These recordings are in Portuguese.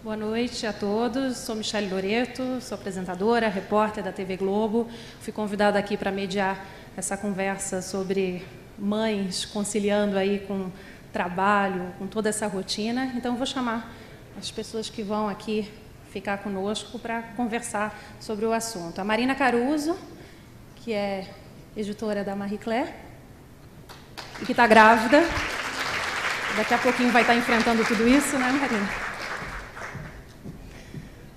Boa noite a todos. Sou Michele Loreto, sou apresentadora, repórter da TV Globo. Fui convidada aqui para mediar essa conversa sobre mães conciliando aí com trabalho, com toda essa rotina. Então, vou chamar as pessoas que vão aqui ficar conosco para conversar sobre o assunto. A Marina Caruso, que é editora da Marie Claire e que está grávida. Daqui a pouquinho vai estar enfrentando tudo isso, né, Marina?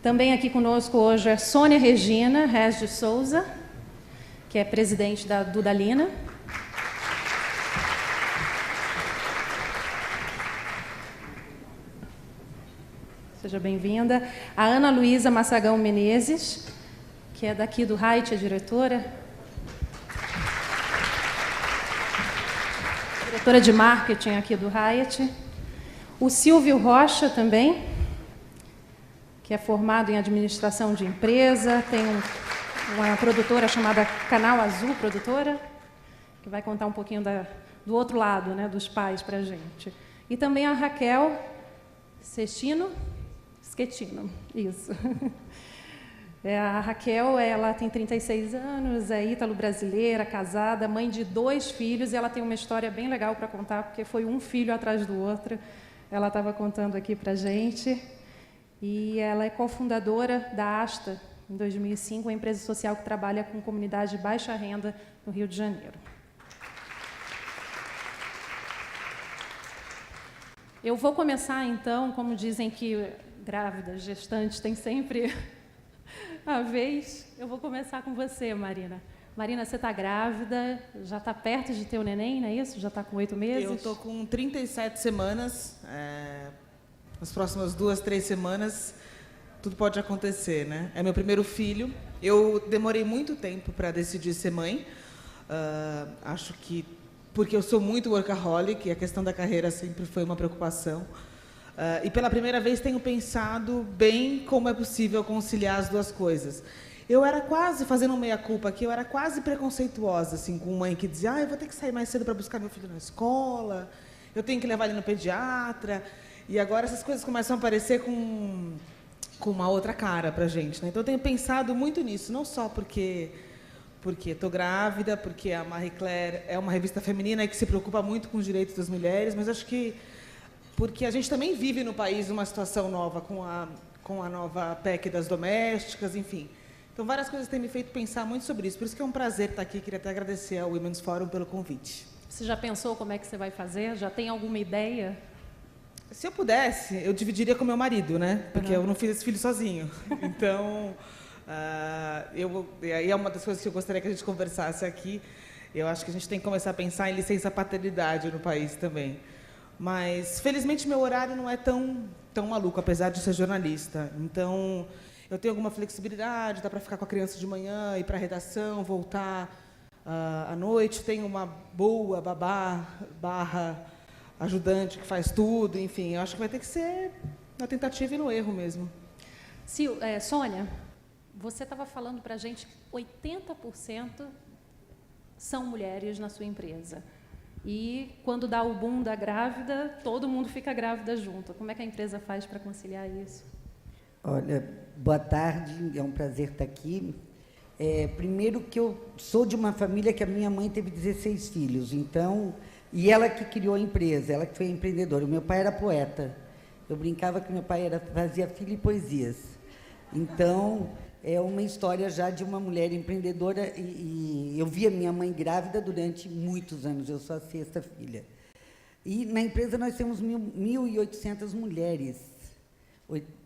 Também aqui conosco hoje é Sônia Regina Reis de Souza, que é presidente da Dudalina. Seja bem-vinda. A Ana Luísa Massagão Menezes, que é daqui do Haidt, a diretora. Diretora de marketing aqui do Haidt. O Silvio Rocha também, que é formado em administração de empresa, tem uma produtora chamada Canal Azul Produtora, que vai contar um pouquinho do outro lado, né, dos pais para a gente. E também a Raquel Schettino, isso. A Raquel, ela tem 36 anos, é ítalo-brasileira, casada, mãe de 2 filhos, e ela tem uma história bem legal para contar, porque foi um filho atrás do outro. Ela estava contando aqui para a gente. E ela é cofundadora da Asta, em 2005, uma empresa social que trabalha com comunidade de baixa renda no Rio de Janeiro. Eu vou começar, então, como dizem que grávidas, gestantes, têm sempre a vez. Eu vou começar com você, Marina. Marina, você está grávida, já está perto de ter o neném, não é isso? Já está com 8 meses? Eu estou com 37 semanas. Nas próximas 2, 3 semanas, tudo pode acontecer, né? É meu primeiro filho. Eu demorei muito tempo para decidir ser mãe. Acho que porque eu sou muito workaholic e a questão da carreira sempre foi uma preocupação. E pela primeira vez tenho pensado bem como é possível conciliar as duas coisas. Eu era quase, fazendo um meia-culpa aqui, eu era quase preconceituosa assim, com mãe que dizia: eu vou ter que sair mais cedo para buscar meu filho na escola, eu tenho que levar ele no pediatra. E agora essas coisas começam a aparecer com uma outra cara para a gente, né? Então eu tenho pensado muito nisso, não só porque estou grávida, porque a Marie Claire é uma revista feminina que se preocupa muito com os direitos das mulheres, mas acho que porque a gente também vive no país uma situação nova com a nova PEC das domésticas, enfim. Então várias coisas têm me feito pensar muito sobre isso. Por isso que é um prazer estar aqui. Queria até agradecer ao Women's Forum pelo convite. Você já pensou como é que você vai fazer? Já tem alguma ideia? Se eu pudesse, eu dividiria com meu marido, né? Porque eu não fiz esse filho sozinho. Então, aí é uma das coisas que eu gostaria que a gente conversasse aqui. Eu acho que a gente tem que começar a pensar em licença paternidade no país também. Mas, felizmente, meu horário não é tão maluco, apesar de ser jornalista. Então, eu tenho alguma flexibilidade, dá para ficar com a criança de manhã, ir para a redação, voltar à noite. Tenho uma boa babá / ajudante que faz tudo, enfim, eu acho que vai ter que ser na tentativa e no erro mesmo. Sônia, você estava falando para a gente que 80% são mulheres na sua empresa. E quando dá o boom da grávida, todo mundo fica grávida junto. Como é que a empresa faz para conciliar isso? Olha, boa tarde, é um prazer estar aqui. Primeiro que eu sou de uma família que a minha mãe teve 16 filhos, então... E ela que criou a empresa, ela que foi empreendedora. O meu pai era poeta. Eu brincava que meu pai fazia filho e poesias. Então, é uma história já de uma mulher empreendedora. E eu vi a minha mãe grávida durante muitos anos. Eu sou a 6ª filha. E na empresa nós temos 1.800 mulheres.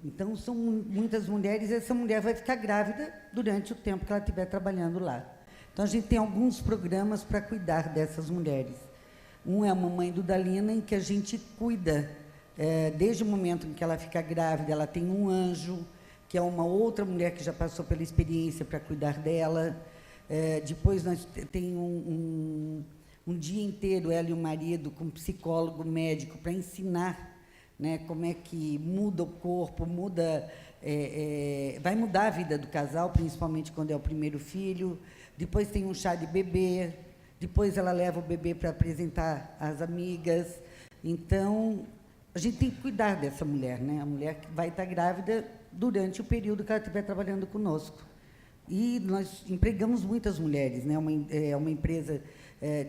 Então, são muitas mulheres. E essa mulher vai ficar grávida durante o tempo que ela estiver trabalhando lá. Então, a gente tem alguns programas para cuidar dessas mulheres. Um é a Mamãe Dudalina, em que a gente cuida, desde o momento em que ela fica grávida, ela tem um anjo, que é uma outra mulher que já passou pela experiência para cuidar dela. Depois nós tem um dia inteiro, ela e o marido, com psicólogo, médico, para ensinar, né, como é que muda o corpo, vai mudar a vida do casal, principalmente quando é o primeiro filho. Depois tem um chá de bebê. Depois ela leva o bebê para apresentar às amigas. Então, a gente tem que cuidar dessa mulher, né? A mulher que vai estar grávida durante o período que ela estiver trabalhando conosco. E nós empregamos muitas mulheres, né? É uma empresa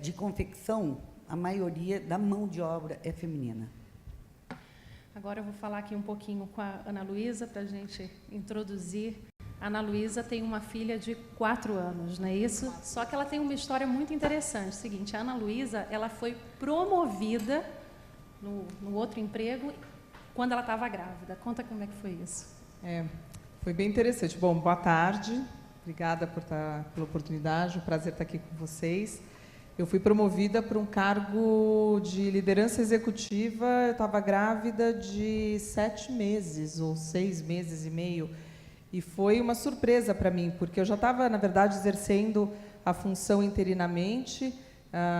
de confecção, a maioria da mão de obra é feminina. Agora eu vou falar aqui um pouquinho com a Ana Luísa, para a gente introduzir. A Ana Luísa tem uma filha de 4 anos, não é isso? Só que ela tem uma história muito interessante. O seguinte, a Ana Luísa, ela foi promovida no outro emprego quando ela estava grávida. Conta como é que foi isso. Foi bem interessante. Bom, boa tarde. Obrigada pela oportunidade. Um prazer estar aqui com vocês. Eu fui promovida para um cargo de liderança executiva. Eu estava grávida de 7 meses ou 6 meses e meio. E foi uma surpresa para mim, porque eu já estava, na verdade, exercendo a função interinamente,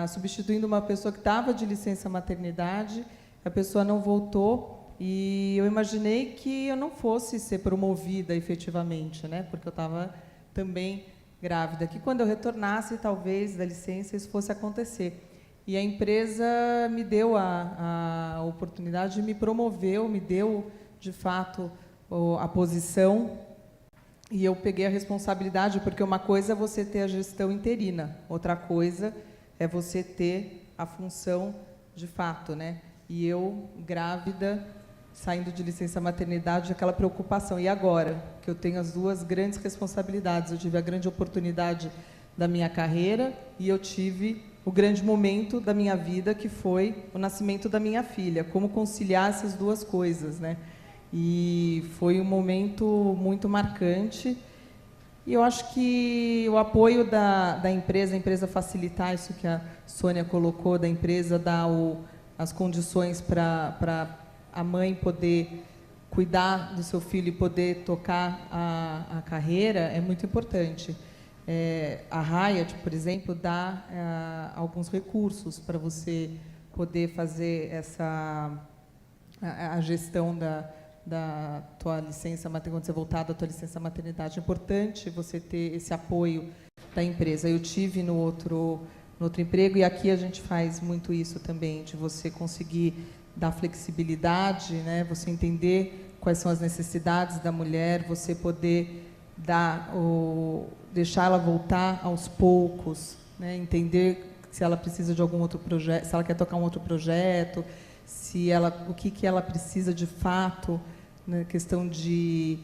substituindo uma pessoa que estava de licença maternidade. A pessoa não voltou e eu imaginei que eu não fosse ser promovida efetivamente, né? Porque eu estava também grávida, que quando eu retornasse, talvez, da licença, isso fosse acontecer. E a empresa me deu a oportunidade, me promoveu, me deu, de fato, a posição, e eu peguei a responsabilidade, porque uma coisa é você ter a gestão interina, outra coisa é você ter a função de fato, né? E eu, grávida, saindo de licença maternidade, aquela preocupação. E agora? Que eu tenho as 2 grandes responsabilidades. Eu tive a grande oportunidade da minha carreira e eu tive o grande momento da minha vida, que foi o nascimento da minha filha. Como conciliar essas 2 coisas, né? E foi um momento muito marcante. E eu acho que o apoio da empresa, a empresa facilitar isso que a Sônia colocou, da empresa dar as condições para a mãe poder cuidar do seu filho e poder tocar a carreira, é muito importante. A Hyatt, por exemplo, dá alguns recursos para você poder fazer a gestão da tua licença maternidade, quando você voltar da tua licença maternidade. É importante você ter esse apoio da empresa. Eu tive no outro emprego, e aqui a gente faz muito isso também, de você conseguir dar flexibilidade, né? Você entender quais são as necessidades da mulher, você poder deixar ela voltar aos poucos, né? Entender se ela precisa de algum outro projeto, se ela quer tocar um outro projeto, o que ela precisa de fato, na questão de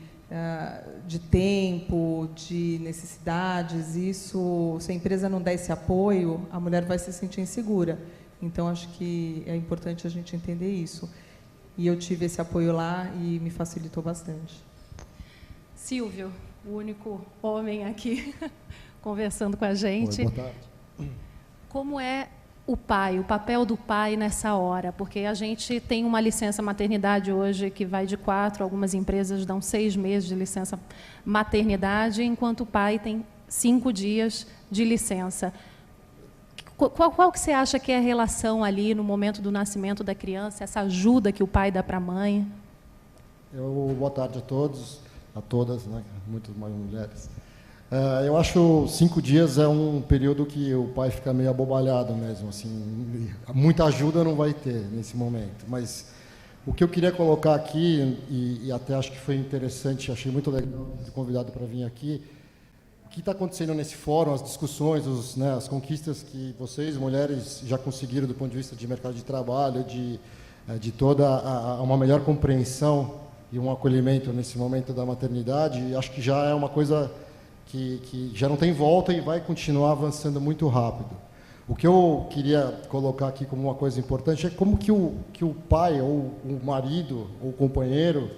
tempo, de necessidades. Isso, se a empresa não der esse apoio, a mulher vai se sentir insegura. Então, acho que é importante a gente entender isso. E eu tive esse apoio lá e me facilitou bastante. Silvio, o único homem aqui conversando com a gente. Oi, boa tarde. Como é o papel do pai nessa hora? Porque a gente tem uma licença maternidade hoje que vai de 4, algumas empresas dão 6 meses de licença maternidade, enquanto o pai tem 5 dias de licença. Qual que você acha que é a relação ali no momento do nascimento da criança, essa ajuda que o pai dá para a mãe? Boa tarde a todos, a todas, né? Muitas mais mulheres. Eu acho 5 dias é um período que o pai fica meio abobalhado mesmo, assim, muita ajuda não vai ter nesse momento. Mas o que eu queria colocar aqui, e até acho que foi interessante, achei muito legal ser convidado para vir aqui, o que está acontecendo nesse fórum, as discussões, as conquistas que vocês, mulheres, já conseguiram do ponto de vista de mercado de trabalho, de toda uma melhor compreensão e um acolhimento nesse momento da maternidade, acho que já é uma coisa que já não tem volta e vai continuar avançando muito rápido. O que eu queria colocar aqui como uma coisa importante é como que o pai, ou o marido, ou o companheiro,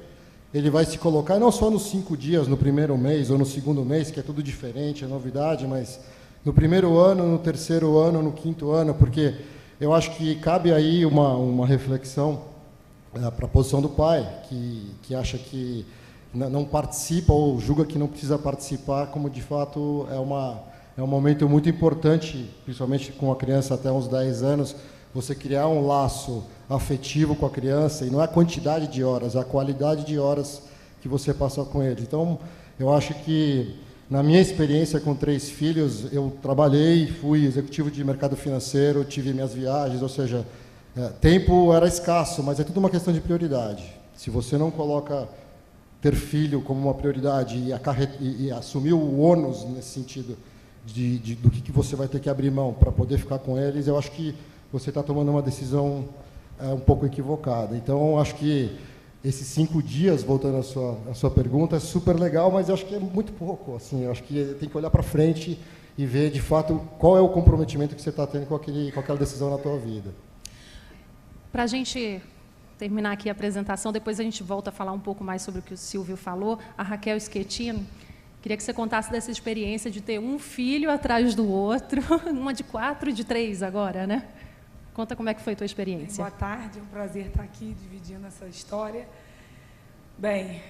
ele vai se colocar não só nos 5 dias, no primeiro mês ou no segundo mês, que é tudo diferente, é novidade, mas no primeiro ano, no terceiro ano, no 5º ano, porque eu acho que cabe aí uma reflexão para a posição do pai, que acha que não participa ou julga que não precisa participar, como de fato é um momento muito importante, principalmente com a criança até uns 10 anos, você criar um laço afetivo com a criança, e não é a quantidade de horas, é a qualidade de horas que você passa com ele. Então, eu acho que, na minha experiência com 3 filhos, eu trabalhei, fui executivo de mercado financeiro, tive minhas viagens, ou seja, tempo era escasso, mas é tudo uma questão de prioridade. Se você não coloca ter filho como uma prioridade e assumir o ônus nesse sentido do que você vai ter que abrir mão para poder ficar com eles, eu acho que você está tomando uma decisão um pouco equivocada. Então, eu acho que esses 5 dias, voltando à sua pergunta, é super legal, mas eu acho que é muito pouco. Assim, eu acho que tem que olhar para frente e ver, de fato, qual é o comprometimento que você está tendo com aquela decisão na tua vida. Para a gente terminar aqui a apresentação, depois a gente volta a falar um pouco mais sobre o que o Silvio falou. A Raquel Schettino, queria que você contasse dessa experiência de ter um filho atrás do outro, uma de 4 e de 3 agora, né? Conta como é que foi a tua experiência. Boa tarde, é um prazer estar aqui dividindo essa história. Bem,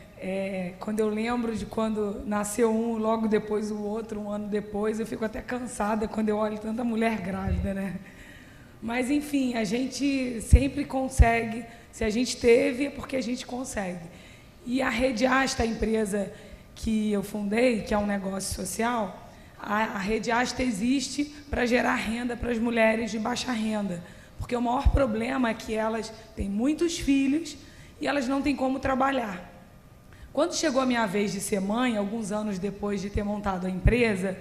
quando eu lembro de quando nasceu um, logo depois o outro, um ano depois, eu fico até cansada quando eu olho tanta mulher grávida, né? Mas, enfim, a gente sempre consegue. Se a gente teve, é porque a gente consegue. E a Rede Asta, a empresa que eu fundei, que é um negócio social, a Rede Asta existe para gerar renda para as mulheres de baixa renda. Porque o maior problema é que elas têm muitos filhos e elas não têm como trabalhar. Quando chegou a minha vez de ser mãe, alguns anos depois de ter montado a empresa,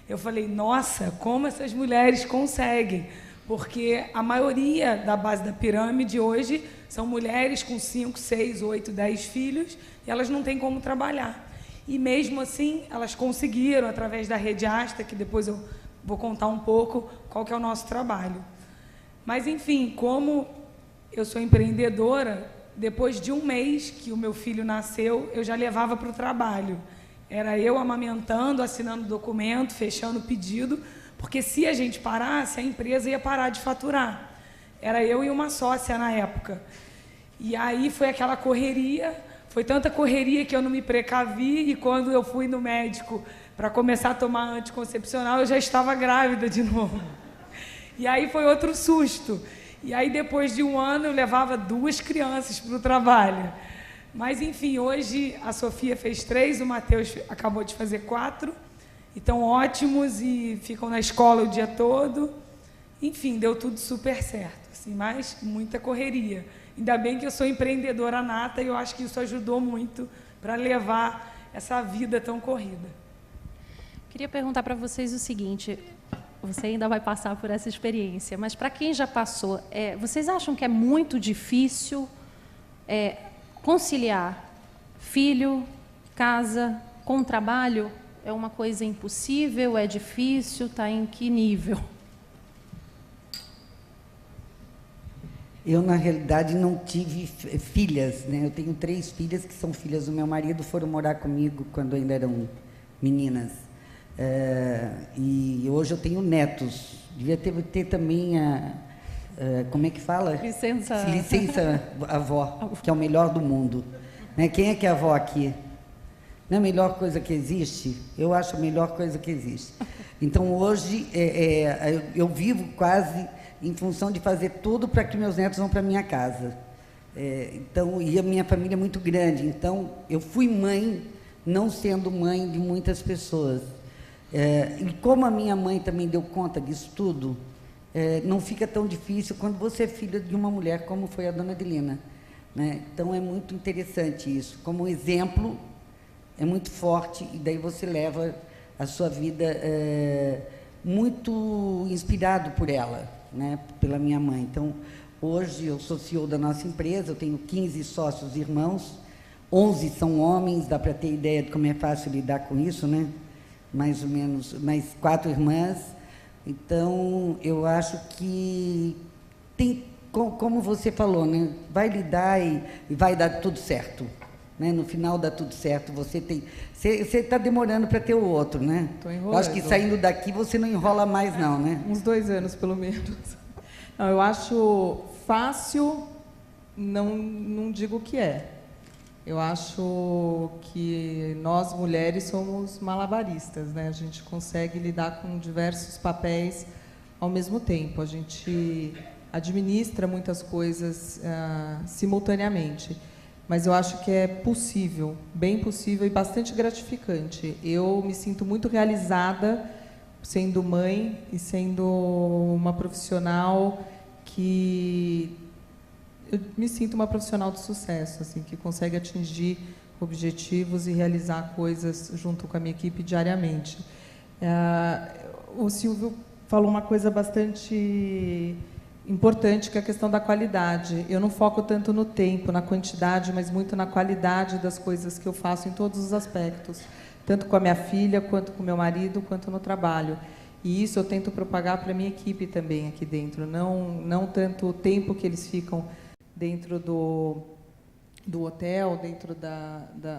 eu falei, nossa, como essas mulheres conseguem? Porque a maioria da base da pirâmide hoje são mulheres com 5, 6, 8, 10 filhos e elas não têm como trabalhar. E mesmo assim, elas conseguiram, através da Rede Asta, que depois eu vou contar um pouco qual que é o nosso trabalho. Mas, enfim, como eu sou empreendedora, depois de um mês que o meu filho nasceu, eu já levava para o trabalho. Era eu amamentando, assinando documento, fechando pedido, porque se a gente parasse, a empresa ia parar de faturar. Era eu e uma sócia na época. E aí foi aquela correria, foi tanta correria que eu não me precavi, e quando eu fui no médico para começar a tomar anticoncepcional, eu já estava grávida de novo. E aí foi outro susto. E aí, depois de um ano, eu levava 2 crianças para o trabalho. Mas, enfim, hoje a Sofia fez 3, o Matheus acabou de fazer 4. E estão ótimos e ficam na escola o dia todo. Enfim, deu tudo super certo. Assim, mas muita correria. Ainda bem que eu sou empreendedora nata e eu acho que isso ajudou muito para levar essa vida tão corrida. Queria perguntar para vocês o seguinte... Você ainda vai passar por essa experiência, mas para quem já passou, vocês acham que é muito difícil conciliar filho, casa com trabalho? É uma coisa impossível? É difícil? Está em que nível? Eu, na realidade, não tive filhas, né? Eu tenho 3 filhas que são filhas do meu marido, foram morar comigo quando ainda eram meninas. E hoje eu tenho netos. Devia ter também como é que fala? Licença avó, que é o melhor do mundo. Né? Quem é que é avó aqui? Não é a melhor coisa que existe? Eu acho a melhor coisa que existe. Então, hoje, eu vivo quase em função de fazer tudo para que meus netos vão para a minha casa. Então, e a minha família é muito grande. Então, eu fui mãe, não sendo mãe de muitas pessoas. E como a minha mãe também deu conta disso tudo, não fica tão difícil quando você é filha de uma mulher como foi a dona Adelina, né? Então é muito interessante isso. Como exemplo, é muito forte, e daí você leva a sua vida muito inspirado por ela, né? Pela minha mãe. Então, hoje eu sou CEO da nossa empresa, eu tenho 15 sócios irmãos, 11 são homens, dá para ter ideia de como é fácil lidar com isso, né? Mais ou menos, mais 4 irmãs. Então, eu acho que tem, como você falou, né? Vai lidar e vai dar tudo certo. Né? No final dá tudo certo. Você está demorando para ter o outro, né? Estou enrolando. Eu acho que saindo daqui você não enrola mais, não, né? Uns 2 anos, pelo menos. Não, eu acho fácil, não digo que é. Eu acho que nós, mulheres, somos malabaristas, né? A gente consegue lidar com diversos papéis ao mesmo tempo. A gente administra muitas coisas simultaneamente. Mas eu acho que é possível, bem possível e bastante gratificante. Eu me sinto muito realizada sendo mãe e sendo uma profissional que eu me sinto uma profissional de sucesso, assim, que consegue atingir objetivos e realizar coisas junto com a minha equipe diariamente. O Silvio falou uma coisa bastante importante, que é a questão da qualidade. Eu não foco tanto no tempo, na quantidade, mas muito na qualidade das coisas que eu faço em todos os aspectos, tanto com a minha filha, quanto com o meu marido, quanto no trabalho. E isso eu tento propagar para a minha equipe também aqui dentro, não tanto o tempo que eles ficam dentro do hotel, dentro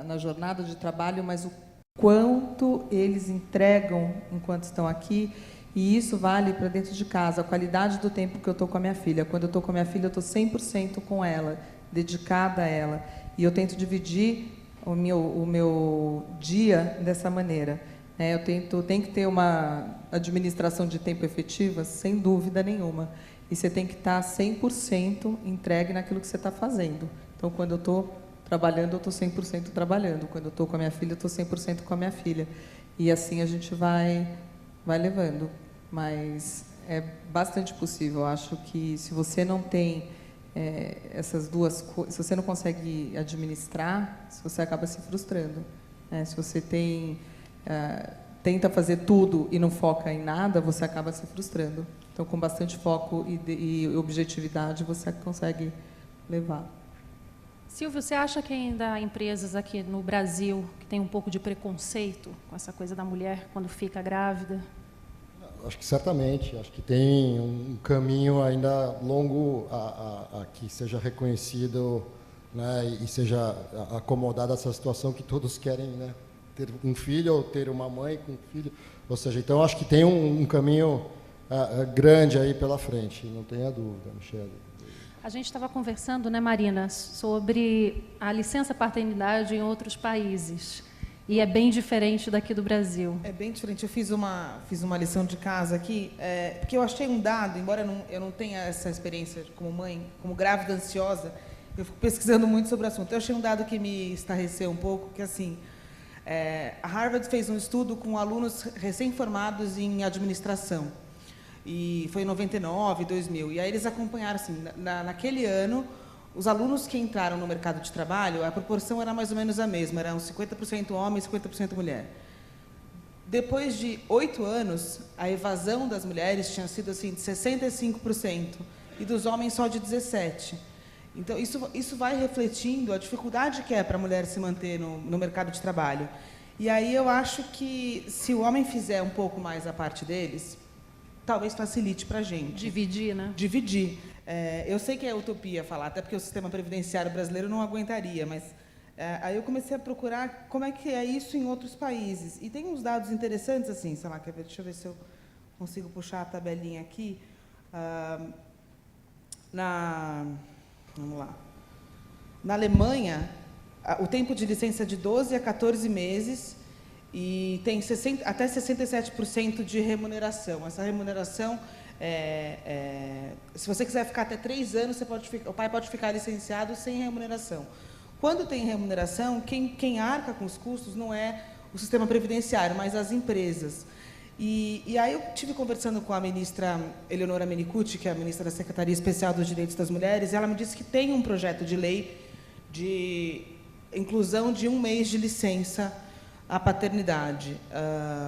na jornada de trabalho, mas o quanto eles entregam enquanto estão aqui. E isso vale para dentro de casa, a qualidade do tempo que eu estou com a minha filha. Quando eu estou com a minha filha, eu estou 100% com ela, dedicada a ela. E eu tento dividir o meu dia dessa maneira. Tem que ter uma administração de tempo efetiva, sem dúvida nenhuma. E você tem que estar 100% entregue naquilo que você está fazendo. Então, quando eu estou trabalhando, eu estou 100% trabalhando. Quando eu estou com a minha filha, eu estou 100% com a minha filha. E assim a gente vai levando. Mas é bastante possível. Eu acho que se você não tem essas duas coisas, se você não consegue administrar, você acaba se frustrando. Se você tenta fazer tudo e não foca em nada, você acaba se frustrando. Então, com bastante foco e objetividade, você consegue levar. Silvio, você acha que ainda há empresas aqui no Brasil que têm um pouco de preconceito com essa coisa da mulher quando fica grávida? Acho que certamente. Acho que tem um caminho ainda longo a que seja reconhecido, né, e seja acomodada essa situação que todos querem, né, ter um filho ou ter uma mãe com um filho. Ou seja, então acho que tem um caminho grande aí pela frente, não tenha dúvida, Michele. A gente estava conversando, né, Marina, sobre a licença paternidade em outros países. E é bem diferente daqui do Brasil. É bem diferente. Eu fiz uma lição de casa aqui, porque eu achei um dado, embora eu não tenha essa experiência como mãe, como grávida ansiosa, eu fico pesquisando muito sobre o assunto. Eu achei um dado que me estarreceu um pouco, que assim, a Harvard fez um estudo com alunos recém-formados em administração. E foi em 99, 2000. E aí eles acompanharam, assim, naquele ano, os alunos que entraram no mercado de trabalho, a proporção era mais ou menos a mesma, eram 50% homem e 50% mulher. Depois de 8 anos, a evasão das mulheres tinha sido assim, de 65% e dos homens só de 17%. Então, isso vai refletindo a dificuldade que é para a mulher se manter no mercado de trabalho. E aí eu acho que, se o homem fizer um pouco mais a parte deles, talvez facilite para a gente. Dividir, né? Dividir. Eu sei que é utopia falar, até porque o sistema previdenciário brasileiro não aguentaria, mas aí eu comecei a procurar como é que é isso em outros países. E tem uns dados interessantes, assim, sei lá, deixa eu ver se eu consigo puxar a tabelinha aqui. Vamos lá. Na Alemanha, o tempo de licença é de 12 a 14 meses, e tem até 67% de remuneração. Essa remuneração, se você quiser ficar até 3 anos, o pai pode ficar licenciado sem remuneração. Quando tem remuneração, quem arca com os custos não é o sistema previdenciário, mas as empresas. E aí eu estive conversando com a ministra Eleonora Menicucci, que é a ministra da Secretaria Especial dos Direitos das Mulheres, e ela me disse que tem um projeto de lei de inclusão de 1 mês de licença a paternidade,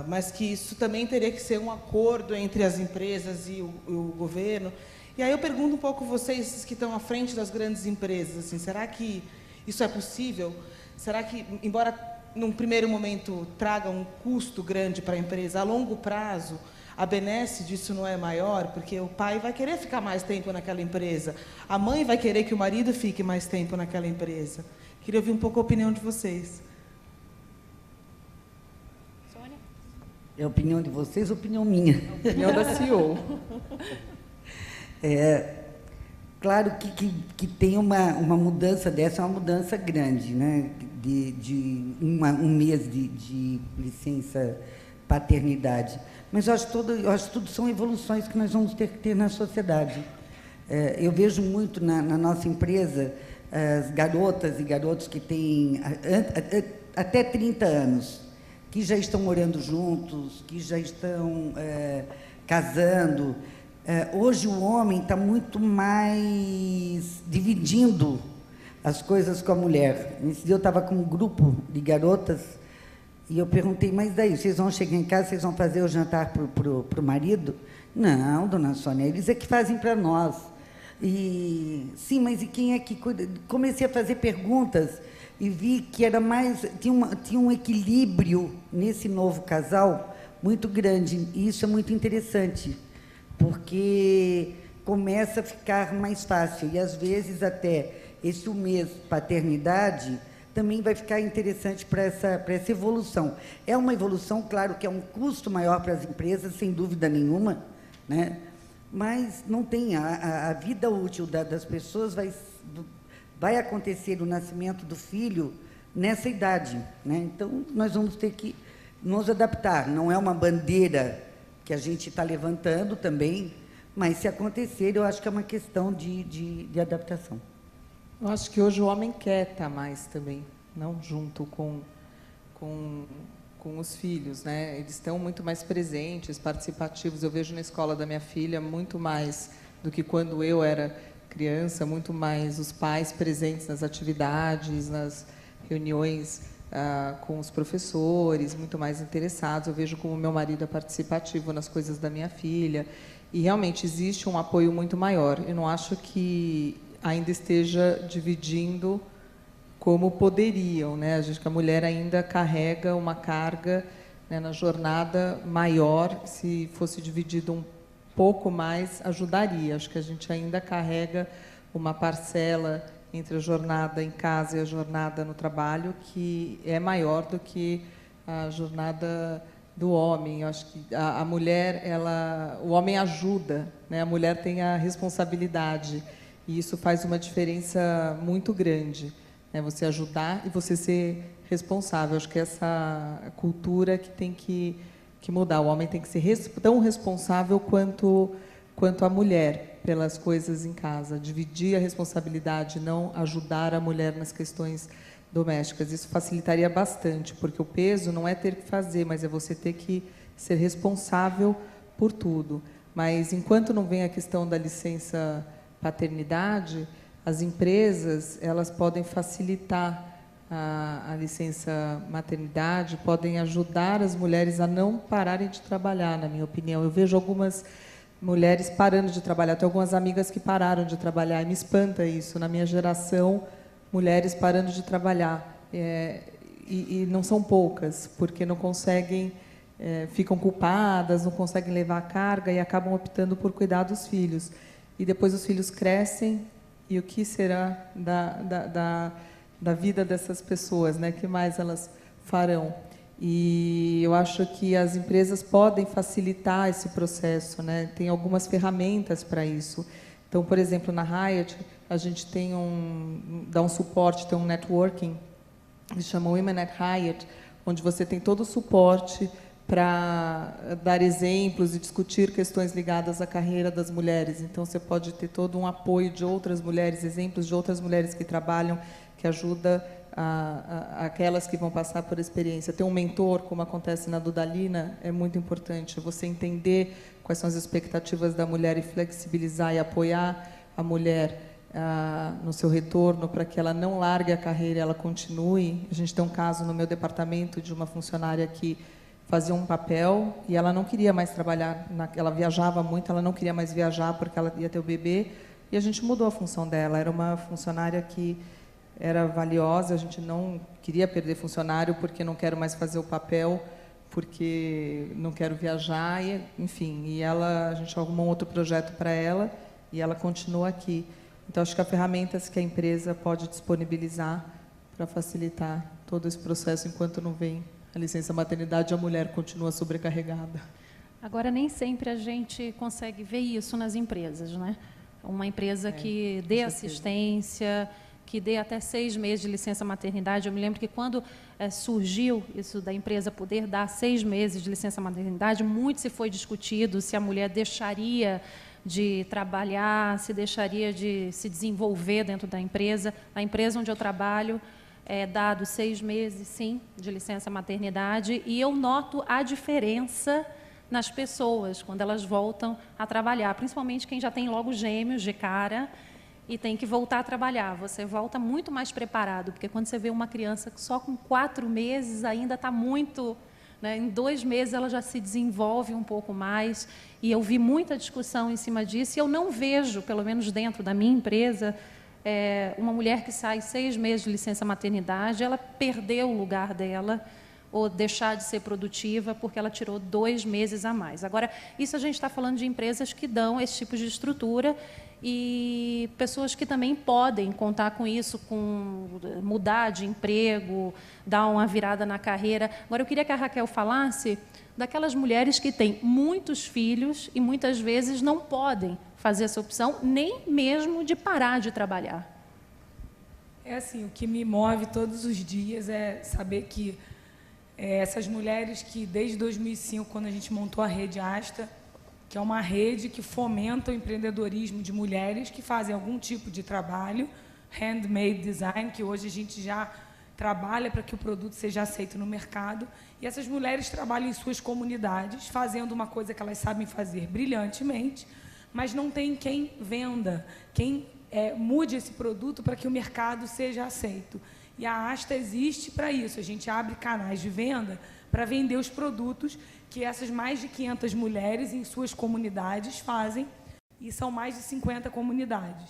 mas que isso também teria que ser um acordo entre as empresas e o governo. E aí eu pergunto um pouco vocês que estão à frente das grandes empresas, assim, será que isso é possível? Será que, embora num primeiro momento traga um custo grande para a empresa, a longo prazo a benesse disso não é maior, porque o pai vai querer ficar mais tempo naquela empresa, a mãe vai querer que o marido fique mais tempo naquela empresa? Queria ouvir um pouco a opinião de vocês. É a opinião de vocês, a opinião minha. A opinião da CEO. Claro que tem uma mudança dessa, é uma mudança grande, né? De um mês de licença paternidade. Mas eu acho que tudo são evoluções que nós vamos ter que ter na sociedade. Eu vejo muito na nossa empresa as garotas e garotos que têm até 30 anos, que já estão morando juntos, que já estão casando. Hoje o homem está muito mais dividindo as coisas com a mulher. Nesse dia eu estava com um grupo de garotas e eu perguntei, mas daí, vocês vão chegar em casa, vocês vão fazer o jantar para o marido? Não, dona Sônia, eles é que fazem para nós. E sim, mas e quem é que cuida? Comecei a fazer perguntas e vi que era mais, tinha um equilíbrio nesse novo casal muito grande, e isso é muito interessante, porque começa a ficar mais fácil, e às vezes até esse mês paternidade também vai ficar interessante para essa evolução. É uma evolução, claro, que é um custo maior para as empresas, sem dúvida nenhuma, né? Mas não tem, a vida útil das pessoas vai acontecer o nascimento do filho nessa idade, né? Então, nós vamos ter que nos adaptar. Não é uma bandeira que a gente está levantando também, mas, se acontecer, eu acho que é uma questão de adaptação. Eu acho que hoje o homem quer estar mais também, não junto com os filhos, né? Eles estão muito mais presentes, participativos. Eu vejo na escola da minha filha muito mais do que quando eu era criança, muito mais os pais presentes nas atividades, nas reuniões com os professores, muito mais interessados. Eu vejo como meu marido é participativo nas coisas da minha filha, e realmente existe um apoio muito maior. Eu não acho que ainda esteja dividindo como poderiam, né? Acho que a mulher ainda carrega uma carga, né, na jornada maior. Se fosse dividido um pouco mais, ajudaria. Acho que a gente ainda carrega uma parcela entre a jornada em casa e a jornada no trabalho que é maior do que a jornada do homem. Eu acho que a mulher, o homem ajuda, né? A mulher tem a responsabilidade, e isso faz uma diferença muito grande, né? Você ajudar e você ser responsável. Acho que essa cultura que tem que mudar. O homem tem que ser tão responsável quanto a mulher pelas coisas em casa, dividir a responsabilidade, não ajudar a mulher nas questões domésticas. Isso facilitaria bastante, porque o peso não é ter que fazer, mas é você ter que ser responsável por tudo. Mas, enquanto não vem a questão da licença paternidade, as empresas, elas podem facilitar a licença maternidade, podem ajudar as mulheres a não pararem de trabalhar, na minha opinião. Eu vejo algumas mulheres parando de trabalhar, tenho algumas amigas que pararam de trabalhar, e me espanta isso. Na minha geração, mulheres parando de trabalhar, e não são poucas, porque não conseguem, ficam culpadas, não conseguem levar a carga e acabam optando por cuidar dos filhos. E depois os filhos crescem, e o que será da vida dessas pessoas, né? O que mais elas farão? E eu acho que as empresas podem facilitar esse processo, né? Tem algumas ferramentas para isso. Então, por exemplo, na Hyatt, a gente tem dá um suporte, tem um networking, que se chama Women at Hyatt, onde você tem todo o suporte para dar exemplos e discutir questões ligadas à carreira das mulheres. Então, você pode ter todo um apoio de outras mulheres, exemplos de outras mulheres que trabalham, que ajuda aquelas que vão passar por experiência. Ter um mentor, como acontece na Dudalina, é muito importante. Você entender quais são as expectativas da mulher e flexibilizar e apoiar a mulher no seu retorno, para que ela não largue a carreira, ela continue. A gente tem um caso no meu departamento de uma funcionária que fazia um papel e ela não queria mais trabalhar, ela viajava muito, ela não queria mais viajar porque ela ia ter o bebê, e a gente mudou a função dela. Era uma funcionária que era valiosa, a gente não queria perder funcionário porque não quero mais fazer o papel, porque não quero viajar, e, enfim, a gente arrumou um outro projeto para ela e ela continua aqui. Então, acho que há ferramentas que a empresa pode disponibilizar para facilitar todo esse processo. Enquanto não vem a licença maternidade, a mulher continua sobrecarregada. Agora, nem sempre a gente consegue ver isso nas empresas, né? Uma empresa que dê assistência, que dê até 6 meses de licença maternidade. Eu me lembro que quando surgiu isso da empresa poder dar 6 meses de licença maternidade, muito se foi discutido se a mulher deixaria de trabalhar, se deixaria de se desenvolver dentro da empresa. Na empresa onde eu trabalho, é dado 6 meses, sim, de licença maternidade, e eu noto a diferença nas pessoas, quando elas voltam a trabalhar, principalmente quem já tem logo gêmeos de cara e tem que voltar a trabalhar. Você volta muito mais preparado, porque quando você vê uma criança só com 4 meses ainda está muito... Né, em 2 meses ela já se desenvolve um pouco mais, e eu vi muita discussão em cima disso, e eu não vejo, pelo menos dentro da minha empresa, uma mulher que sai 6 meses de licença maternidade, ela perdeu o lugar dela, ou deixar de ser produtiva porque ela tirou 2 meses a mais. Agora, isso a gente está falando de empresas que dão esse tipo de estrutura e pessoas que também podem contar com isso, com mudar de emprego, dar uma virada na carreira. Agora, eu queria que a Raquel falasse daquelas mulheres que têm muitos filhos e muitas vezes não podem fazer essa opção, nem mesmo de parar de trabalhar. É assim, o que me move todos os dias é saber que essas mulheres que, desde 2005, quando a gente montou a Rede Asta, que é uma rede que fomenta o empreendedorismo de mulheres que fazem algum tipo de trabalho, handmade design, que hoje a gente já trabalha para que o produto seja aceito no mercado. E essas mulheres trabalham em suas comunidades, fazendo uma coisa que elas sabem fazer brilhantemente, mas não tem quem venda, quem mude esse produto para que o mercado seja aceito. E a Asta existe para isso. A gente abre canais de venda para vender os produtos que essas mais de 500 mulheres em suas comunidades fazem, e são mais de 50 comunidades.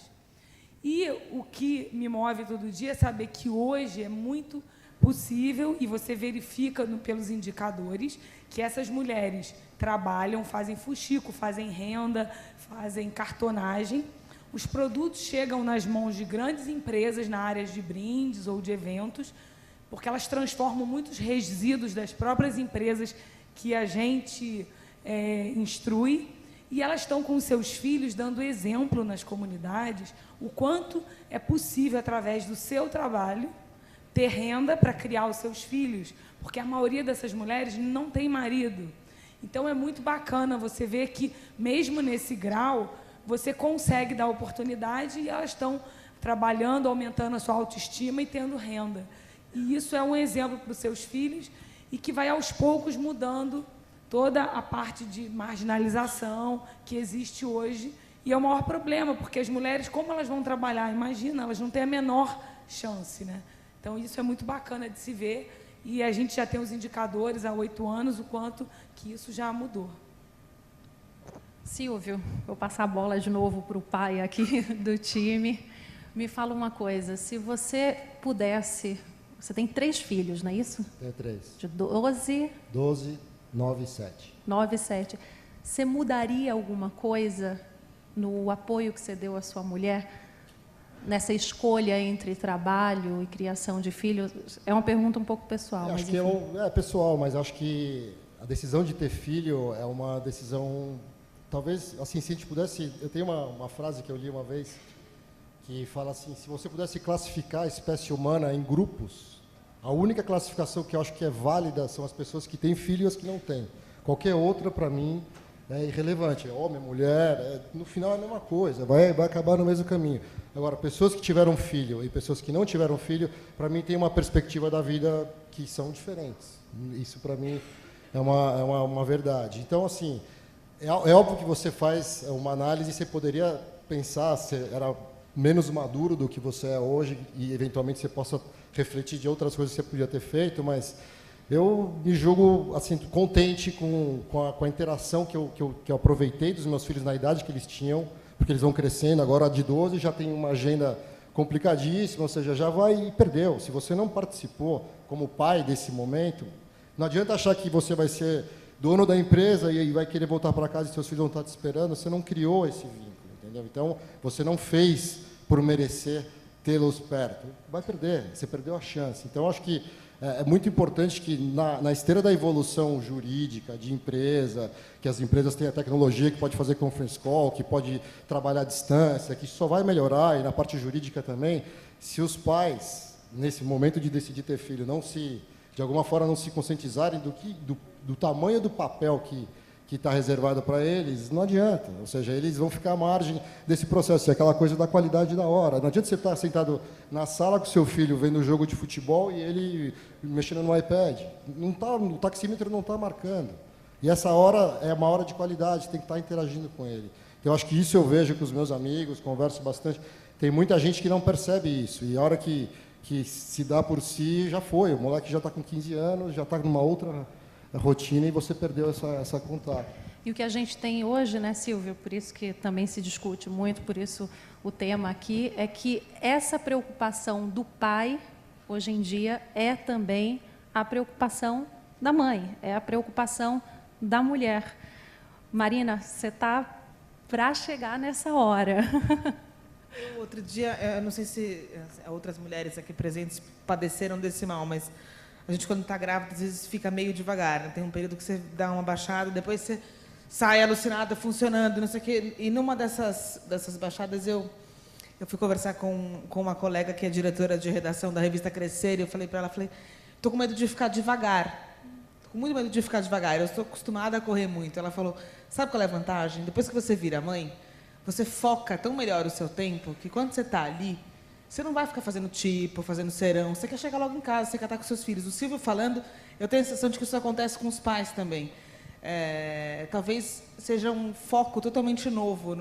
E o que me move todo dia é saber que hoje é muito possível, e você verifica pelos indicadores, que essas mulheres trabalham, fazem fuxico, fazem renda, fazem cartonagem. Os produtos chegam nas mãos de grandes empresas na área de brindes ou de eventos, porque elas transformam muitos resíduos das próprias empresas que a gente instrui, e elas estão com os seus filhos dando exemplo nas comunidades o quanto é possível, através do seu trabalho, ter renda para criar os seus filhos, porque a maioria dessas mulheres não tem marido. Então, é muito bacana você ver que, mesmo nesse grau, você consegue dar oportunidade e elas estão trabalhando, aumentando a sua autoestima e tendo renda. E isso é um exemplo para os seus filhos e que vai, aos poucos, mudando toda a parte de marginalização que existe hoje. E é o maior problema, porque as mulheres, como elas vão trabalhar? Imagina, elas não têm a menor chance, né? Então, isso é muito bacana de se ver. E a gente já tem os indicadores há 8 anos, o quanto que isso já mudou. Silvio, vou passar a bola de novo para o pai aqui do time. Me fala uma coisa, se você pudesse... Você tem 3 filhos, não é isso? Tem 3. De 12... 12, 9 e 7. 9 e 7. Você mudaria alguma coisa no apoio que você deu à sua mulher, nessa escolha entre trabalho e criação de filhos? É uma pergunta um pouco pessoal. Acho que é pessoal, mas acho que a decisão de ter filho é uma decisão... Talvez, assim, se a gente pudesse... Eu tenho uma frase que eu li uma vez, que fala assim, se você pudesse classificar a espécie humana em grupos, a única classificação que eu acho que é válida são as pessoas que têm filho e as que não têm. Qualquer outra, para mim, é irrelevante. Homem, mulher, no final é a mesma coisa, vai acabar no mesmo caminho. Agora, pessoas que tiveram filho e pessoas que não tiveram filho, para mim, tem uma perspectiva da vida que são diferentes. Isso, para mim, é uma verdade. Então, assim, é óbvio que você faz uma análise e você poderia pensar se era menos maduro do que você é hoje e, eventualmente, você possa refletir de outras coisas que você podia ter feito, mas eu me julgo assim, contente com a interação que eu aproveitei dos meus filhos na idade que eles tinham, porque eles vão crescendo, agora de 12 já tem uma agenda complicadíssima, ou seja, já vai e perdeu. Se você não participou como pai desse momento, não adianta achar que você vai ser dono da empresa e vai querer voltar para casa e seus filhos vão estar te esperando, você não criou esse vínculo. Então, você não fez por merecer tê-los perto. Vai perder, você perdeu a chance. Então, acho que é muito importante que, na esteira da evolução jurídica, de empresa, que as empresas têm a tecnologia que pode fazer conference call, que pode trabalhar à distância, que isso só vai melhorar, e na parte jurídica também, se os pais, nesse momento de decidir ter filho, de alguma forma não se conscientizarem do tamanho do papel que está reservado para eles, não adianta. Ou seja, eles vão ficar à margem desse processo, é aquela coisa da qualidade da hora. Não adianta você estar sentado na sala com seu filho vendo um jogo de futebol e ele mexendo no iPad. O taxímetro não está marcando. E essa hora é uma hora de qualidade, tem que estar interagindo com ele. Então, eu acho que isso eu vejo com os meus amigos, converso bastante. Tem muita gente que não percebe isso. E a hora que se dá por si, já foi. O moleque já está com 15 anos, já está numa outra rotina e você perdeu essa contato. E o que a gente tem hoje, né, Silvio, por isso que também se discute muito, por isso o tema aqui, é que essa preocupação do pai, hoje em dia, é também a preocupação da mãe, é a preocupação da mulher. Marina, você está para chegar nessa hora. Outro dia, eu não sei se outras mulheres aqui presentes padeceram desse mal, mas a gente, quando está grávida, às vezes fica meio devagar. Né? Tem um período que você dá uma baixada, depois você sai alucinada, funcionando, não sei o quê. E numa dessas baixadas, eu fui conversar com uma colega que é diretora de redação da revista Crescer, e eu falei para ela, estou com medo de ficar devagar. Estou com muito medo de ficar devagar. Eu estou acostumada a correr muito. Ela falou, sabe qual é a vantagem? Depois que você vira mãe, você foca tão melhor o seu tempo, que quando você está ali, você não vai ficar fazendo fazendo serão. Você quer chegar logo em casa, você quer estar com seus filhos. O Silvio falando, eu tenho a sensação de que isso acontece com os pais também. Talvez seja um foco totalmente novo.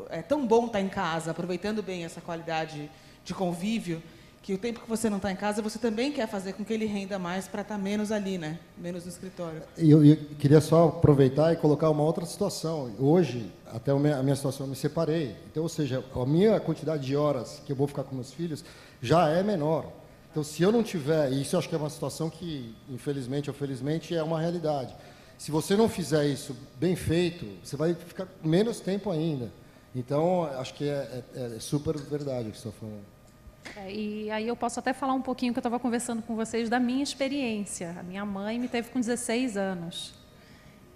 É tão bom estar em casa, aproveitando bem essa qualidade de convívio, que o tempo que você não está em casa, você também quer fazer com que ele renda mais para estar menos ali, né? Menos no escritório. Eu queria só aproveitar e colocar uma outra situação. Hoje, até a minha situação, eu me separei. Então, ou seja, a minha quantidade de horas que eu vou ficar com meus filhos já é menor. Então, se eu não tiver, e isso eu acho que é uma situação que, infelizmente ou felizmente, é uma realidade. Se você não fizer isso bem feito, você vai ficar menos tempo ainda. Então, acho que é super verdade o que você está falando. E aí eu posso até falar um pouquinho, que eu estava conversando com vocês, da minha experiência. A minha mãe me teve com 16 anos.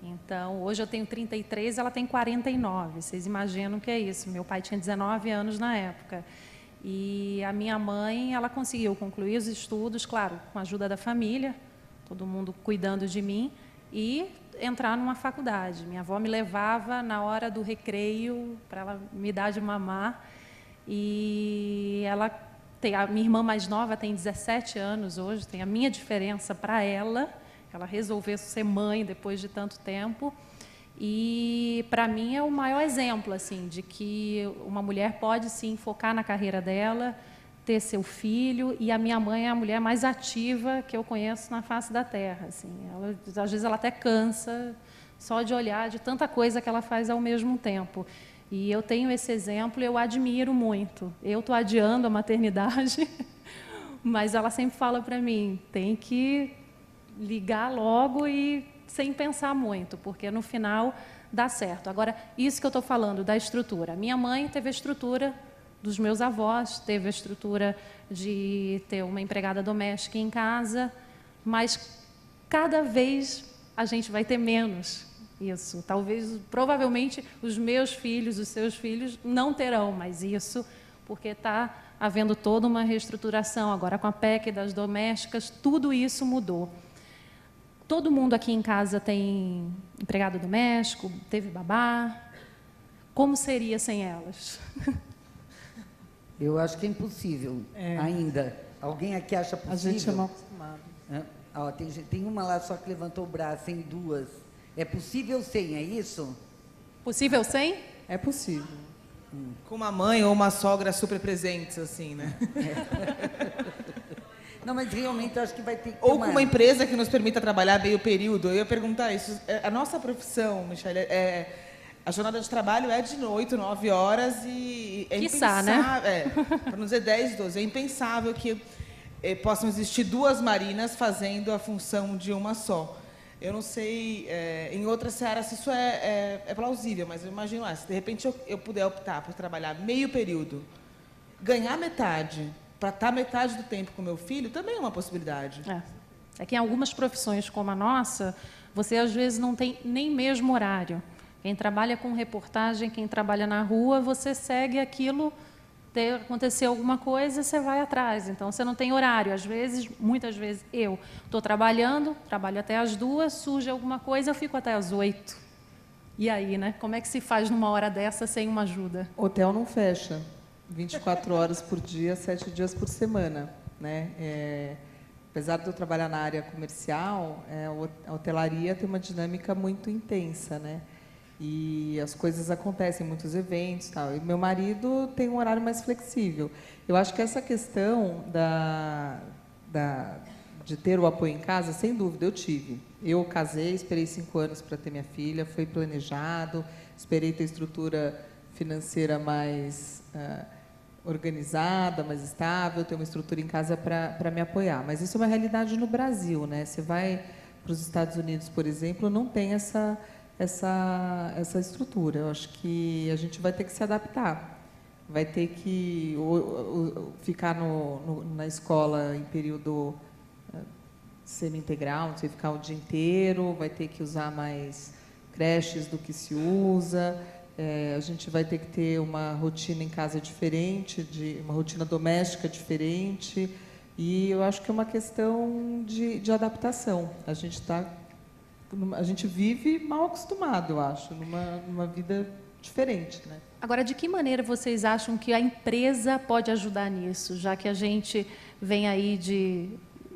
Então, hoje eu tenho 33, ela tem 49. Vocês imaginam o que é isso. Meu pai tinha 19 anos na época. E a minha mãe, ela conseguiu concluir os estudos, claro, com a ajuda da família, todo mundo cuidando de mim, e entrar numa faculdade. Minha avó me levava na hora do recreio para ela me dar de mamar. E a minha irmã mais nova tem 17 anos hoje, tem a minha diferença para ela. Ela resolveu ser mãe depois de tanto tempo. E, para mim, é o maior exemplo assim, de que uma mulher pode, sim, focar na carreira dela, ter seu filho. E a minha mãe é a mulher mais ativa que eu conheço na face da terra. Assim. Às vezes, ela até cansa só de olhar de tanta coisa que ela faz ao mesmo tempo. E eu tenho esse exemplo e eu admiro muito. Eu estou adiando a maternidade, mas ela sempre fala para mim, tem que ligar logo e sem pensar muito, porque no final dá certo. Agora, isso que eu estou falando da estrutura. Minha mãe teve a estrutura dos meus avós, teve a estrutura de ter uma empregada doméstica em casa, mas cada vez a gente vai ter menos. Isso, provavelmente, os meus filhos, os seus filhos, não terão mais isso, porque está havendo toda uma reestruturação. Agora, com a PEC das domésticas, tudo isso mudou. Todo mundo aqui em casa tem empregado doméstico, teve babá. Como seria sem elas? Eu acho que é impossível ainda. Alguém aqui acha possível? A gente é mal acostumado. Tem uma lá só que levantou o braço, tem duas. É possível sem, é isso? Possível sem? É possível. Com uma mãe ou uma sogra super presentes, assim, né? Não, mas realmente eu acho que vai ter que ter Ou com uma empresa que nos permita trabalhar meio período. Eu ia perguntar isso. A nossa profissão, Michele, a jornada de trabalho é de 8, 9 horas e é Quiçá, impensável, né? Para não dizer 10, 12. É impensável que possam existir duas Marinas fazendo a função de uma só. Eu não sei, em outras searas, se isso é plausível, mas eu imagino, se de repente eu puder optar por trabalhar meio período, ganhar metade, para estar metade do tempo com meu filho, também é uma possibilidade. É que em algumas profissões como a nossa, você às vezes não tem nem mesmo horário. Quem trabalha com reportagem, quem trabalha na rua, você segue aquilo. Aconteceu alguma coisa, você vai atrás. Então, você não tem horário. Às vezes, muitas vezes, eu estou trabalho até às 2, surge alguma coisa, eu fico até às 8. E aí, né? Como é que se faz numa hora dessa sem uma ajuda? Hotel não fecha. 24 horas por dia, 7 dias por semana. Né? apesar de eu trabalhar na área comercial, a hotelaria tem uma dinâmica muito intensa, né? E as coisas acontecem, muitos eventos, tal. E meu marido tem um horário mais flexível. Eu acho que essa questão de ter o apoio em casa, sem dúvida, eu tive. Eu casei, esperei 5 anos para ter minha filha, foi planejado, esperei ter estrutura financeira mais organizada, mais estável, ter uma estrutura em casa para me apoiar. Mas isso é uma realidade no Brasil, né? Você vai para os Estados Unidos, por exemplo, não tem essa estrutura. Eu acho que a gente vai ter que se adaptar. Vai ter que ficar na escola em período semi-integral, não sei, ficar o dia inteiro, vai ter que usar mais creches do que se usa, a gente vai ter que ter uma rotina em casa diferente, uma rotina doméstica diferente, e eu acho que é uma questão de adaptação. A gente vive mal acostumado, eu acho, numa vida diferente, né? Agora, de que maneira vocês acham que a empresa pode ajudar nisso, já que a gente vem aí de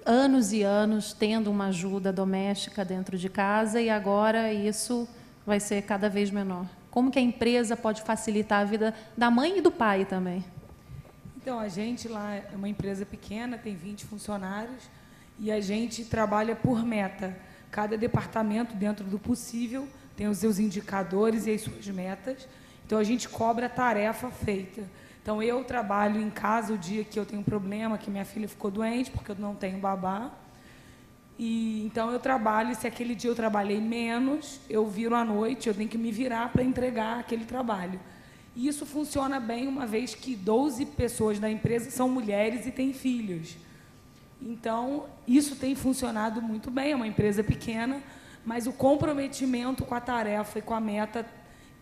anos e anos tendo uma ajuda doméstica dentro de casa e agora isso vai ser cada vez menor? Como que a empresa pode facilitar a vida da mãe e do pai também? Então, a gente lá é uma empresa pequena, tem 20 funcionários e a gente trabalha por meta. Cada departamento, dentro do possível, tem os seus indicadores e as suas metas. Então, a gente cobra a tarefa feita. Então, eu trabalho em casa o dia que eu tenho um problema, que minha filha ficou doente, porque eu não tenho babá. E, então, eu trabalho, se aquele dia eu trabalhei menos, eu viro à noite, eu tenho que me virar para entregar aquele trabalho. E isso funciona bem, uma vez que 12 pessoas da empresa são mulheres e têm filhos. Então, isso tem funcionado muito bem, é uma empresa pequena, mas o comprometimento com a tarefa e com a meta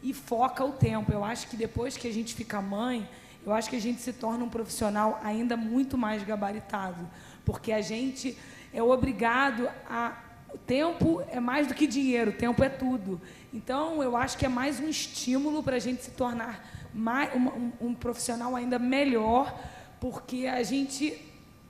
e foca o tempo. Eu acho que depois que a gente fica mãe, eu acho que a gente se torna um profissional ainda muito mais gabaritado, porque a gente é obrigado a... O tempo é mais do que dinheiro, o tempo é tudo. Então, eu acho que é mais um estímulo para a gente se tornar um profissional ainda melhor, porque a gente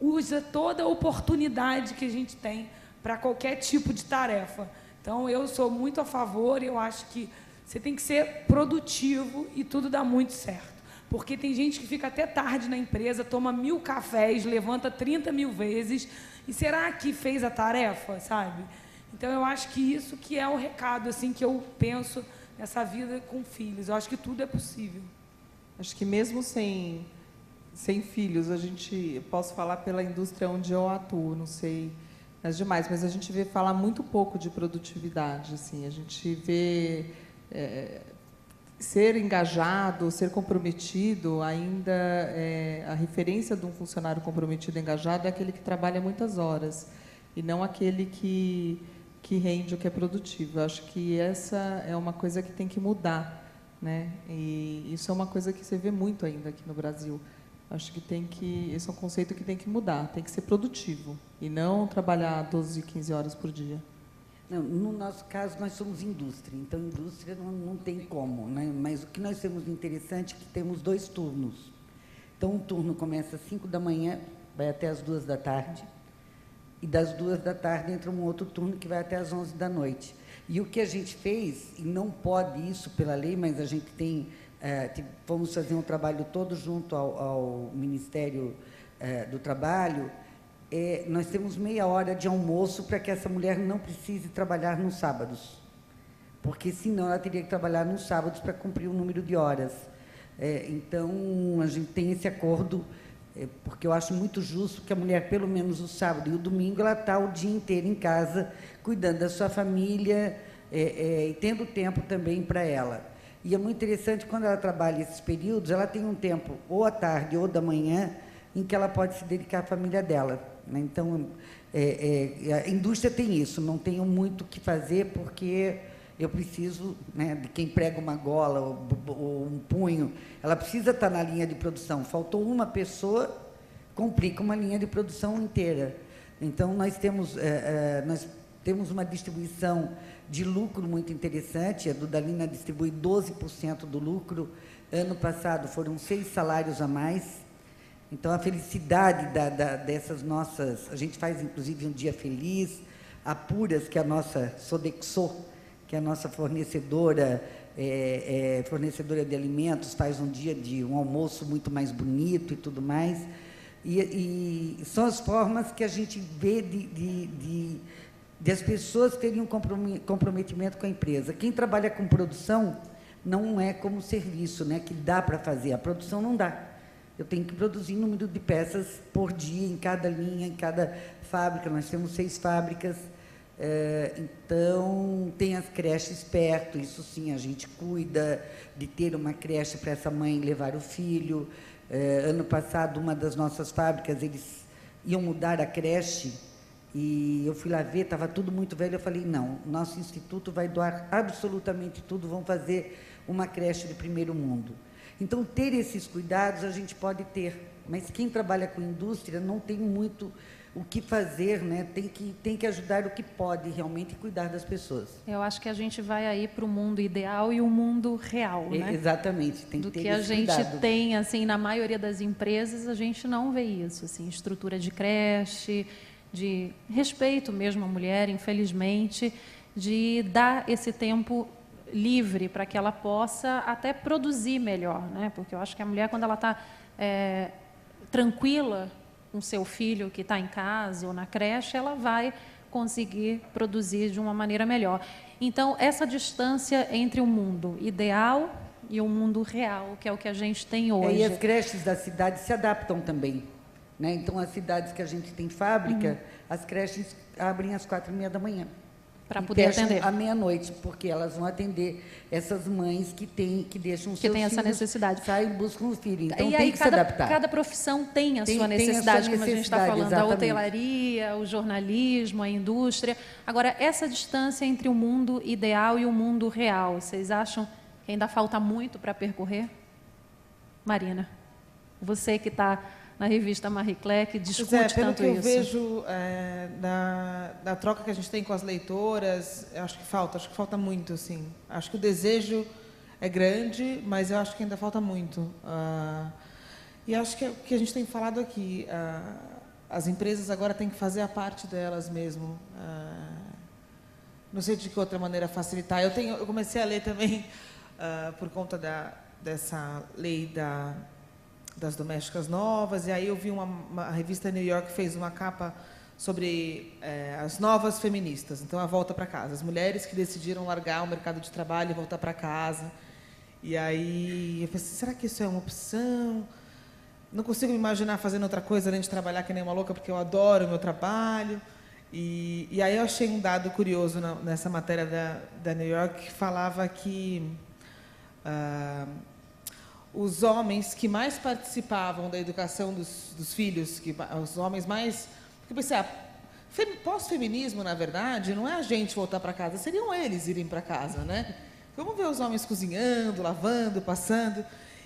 usa toda a oportunidade que a gente tem para qualquer tipo de tarefa. Então, eu sou muito a favor, eu acho que você tem que ser produtivo e tudo dá muito certo. Porque tem gente que fica até tarde na empresa, toma 1000 cafés, levanta 30 mil vezes, e será que fez a tarefa, sabe? Então, eu acho que isso que é o recado assim, que eu penso nessa vida com filhos. Eu acho que tudo é possível. Acho que mesmo sem filhos, posso falar pela indústria onde eu atuo, não sei as demais, mas a gente vê falar muito pouco de produtividade. Assim, a gente vê... ser engajado, ser comprometido, ainda a referência de um funcionário comprometido e engajado é aquele que trabalha muitas horas e não aquele que rende o que é produtivo. Eu acho que essa é uma coisa que tem que mudar, né? E isso é uma coisa que você vê muito ainda aqui no Brasil. Acho que esse é um conceito que tem que mudar, tem que ser produtivo e não trabalhar 12, 15 horas por dia. Não, no nosso caso, nós somos indústria, então indústria não tem como, né? Mas o que nós temos de interessante é que temos 2 turnos. Então, um turno começa às 5 da manhã, vai até às 2 da tarde, e das 2 da tarde entra um outro turno que vai até às 11 da noite. E o que a gente fez, e não pode isso pela lei, mas a gente vamos fazer um trabalho todo junto ao Ministério do Trabalho. Nós temos meia hora de almoço para que essa mulher não precise trabalhar nos sábados, porque senão ela teria que trabalhar nos sábados para cumprir o número de horas. Então, a gente tem esse acordo, porque eu acho muito justo que a mulher, pelo menos o sábado e o domingo, ela está o dia inteiro em casa, cuidando da sua família e tendo tempo também para ela. E é muito interessante, quando ela trabalha esses períodos, ela tem um tempo, ou à tarde ou da manhã, em que ela pode se dedicar à família dela. Né? Então, a indústria tem isso, não tenho muito o que fazer, porque eu preciso, né, de quem prega uma gola ou um punho, ela precisa estar na linha de produção. Faltou uma pessoa, complica uma linha de produção inteira. Então, nós temos uma distribuição de lucro muito interessante. A Dudalina distribui 12% do lucro. Ano passado foram 6 salários a mais. Então, a felicidade dessas nossas... A gente faz, inclusive, um dia feliz. A Puras, que é a nossa Sodexo, que é a nossa fornecedora de alimentos, faz um dia de um almoço muito mais bonito e tudo mais. E são as formas que a gente vê de as pessoas terem um comprometimento com a empresa. Quem trabalha com produção não é como serviço, né, que dá para fazer. A produção não dá. Eu tenho que produzir número de peças por dia, em cada linha, em cada fábrica. Nós temos 6 fábricas. Então, tem as creches perto, isso sim, a gente cuida de ter uma creche para essa mãe levar o filho. Ano passado, uma das nossas fábricas, eles iam mudar a creche, e eu fui lá ver, estava tudo muito velho, eu falei, não, nosso instituto vai doar absolutamente tudo, vão fazer uma creche de primeiro mundo. Então, ter esses cuidados a gente pode ter, mas quem trabalha com indústria não tem muito o que fazer, né? Tem que ajudar o que pode realmente cuidar das pessoas. Eu acho que a gente vai aí para o mundo ideal e o mundo real, né? Exatamente, tem que Do ter que a esse gente cuidado. tem, assim, na maioria das empresas, a gente não vê isso, assim, estrutura de creche, de respeito mesmo à mulher, infelizmente, de dar esse tempo livre para que ela possa até produzir melhor, né? Porque eu acho que a mulher, quando ela está tranquila com seu filho que está em casa ou na creche, ela vai conseguir produzir de uma maneira melhor. Então, essa distância entre o mundo ideal e o mundo real, que é o que a gente tem hoje. E as creches da cidade se adaptam também, né? Então, as cidades que a gente tem fábrica, as creches abrem às 4h30 da manhã. Para E poder fecham atender. à meia-noite, porque elas vão atender essas mães que deixam Que seus tem essa filhos, necessidade. saem e buscam o filho. Então, E tem aí, que se adaptar. cada profissão tem a Tem sua a sua necessidade, como a gente está necessidade, falando, a exatamente. hotelaria, o jornalismo, a indústria. Agora, essa distância entre o mundo ideal e o mundo real, vocês acham que ainda falta muito para percorrer? Marina, você que está na revista Marie Claire, que discute Pelo tanto que eu isso. vejo da troca que a gente tem com as leitoras, eu acho que falta muito, assim. Acho que o desejo é grande, mas eu acho que ainda falta muito. E acho que é o que a gente tem falado aqui, as empresas agora têm que fazer a parte delas mesmo. Não sei de que outra maneira facilitar. Eu comecei a ler também, por conta dessa lei das domésticas novas, e aí eu vi a revista New York fez uma capa sobre as novas feministas, então a volta para casa, as mulheres que decidiram largar o mercado de trabalho e voltar para casa. E aí eu pensei, será que isso é uma opção? Não consigo me imaginar fazendo outra coisa além de trabalhar que nem uma louca, porque eu adoro o meu trabalho. E aí eu achei um dado curioso nessa matéria da New York, que falava que os homens que mais participavam da educação dos filhos, os homens mais... Porque eu pensei, pós-feminismo, na verdade, não é a gente voltar para casa, seriam eles irem para casa, né? Vamos ver os homens cozinhando, lavando, passando.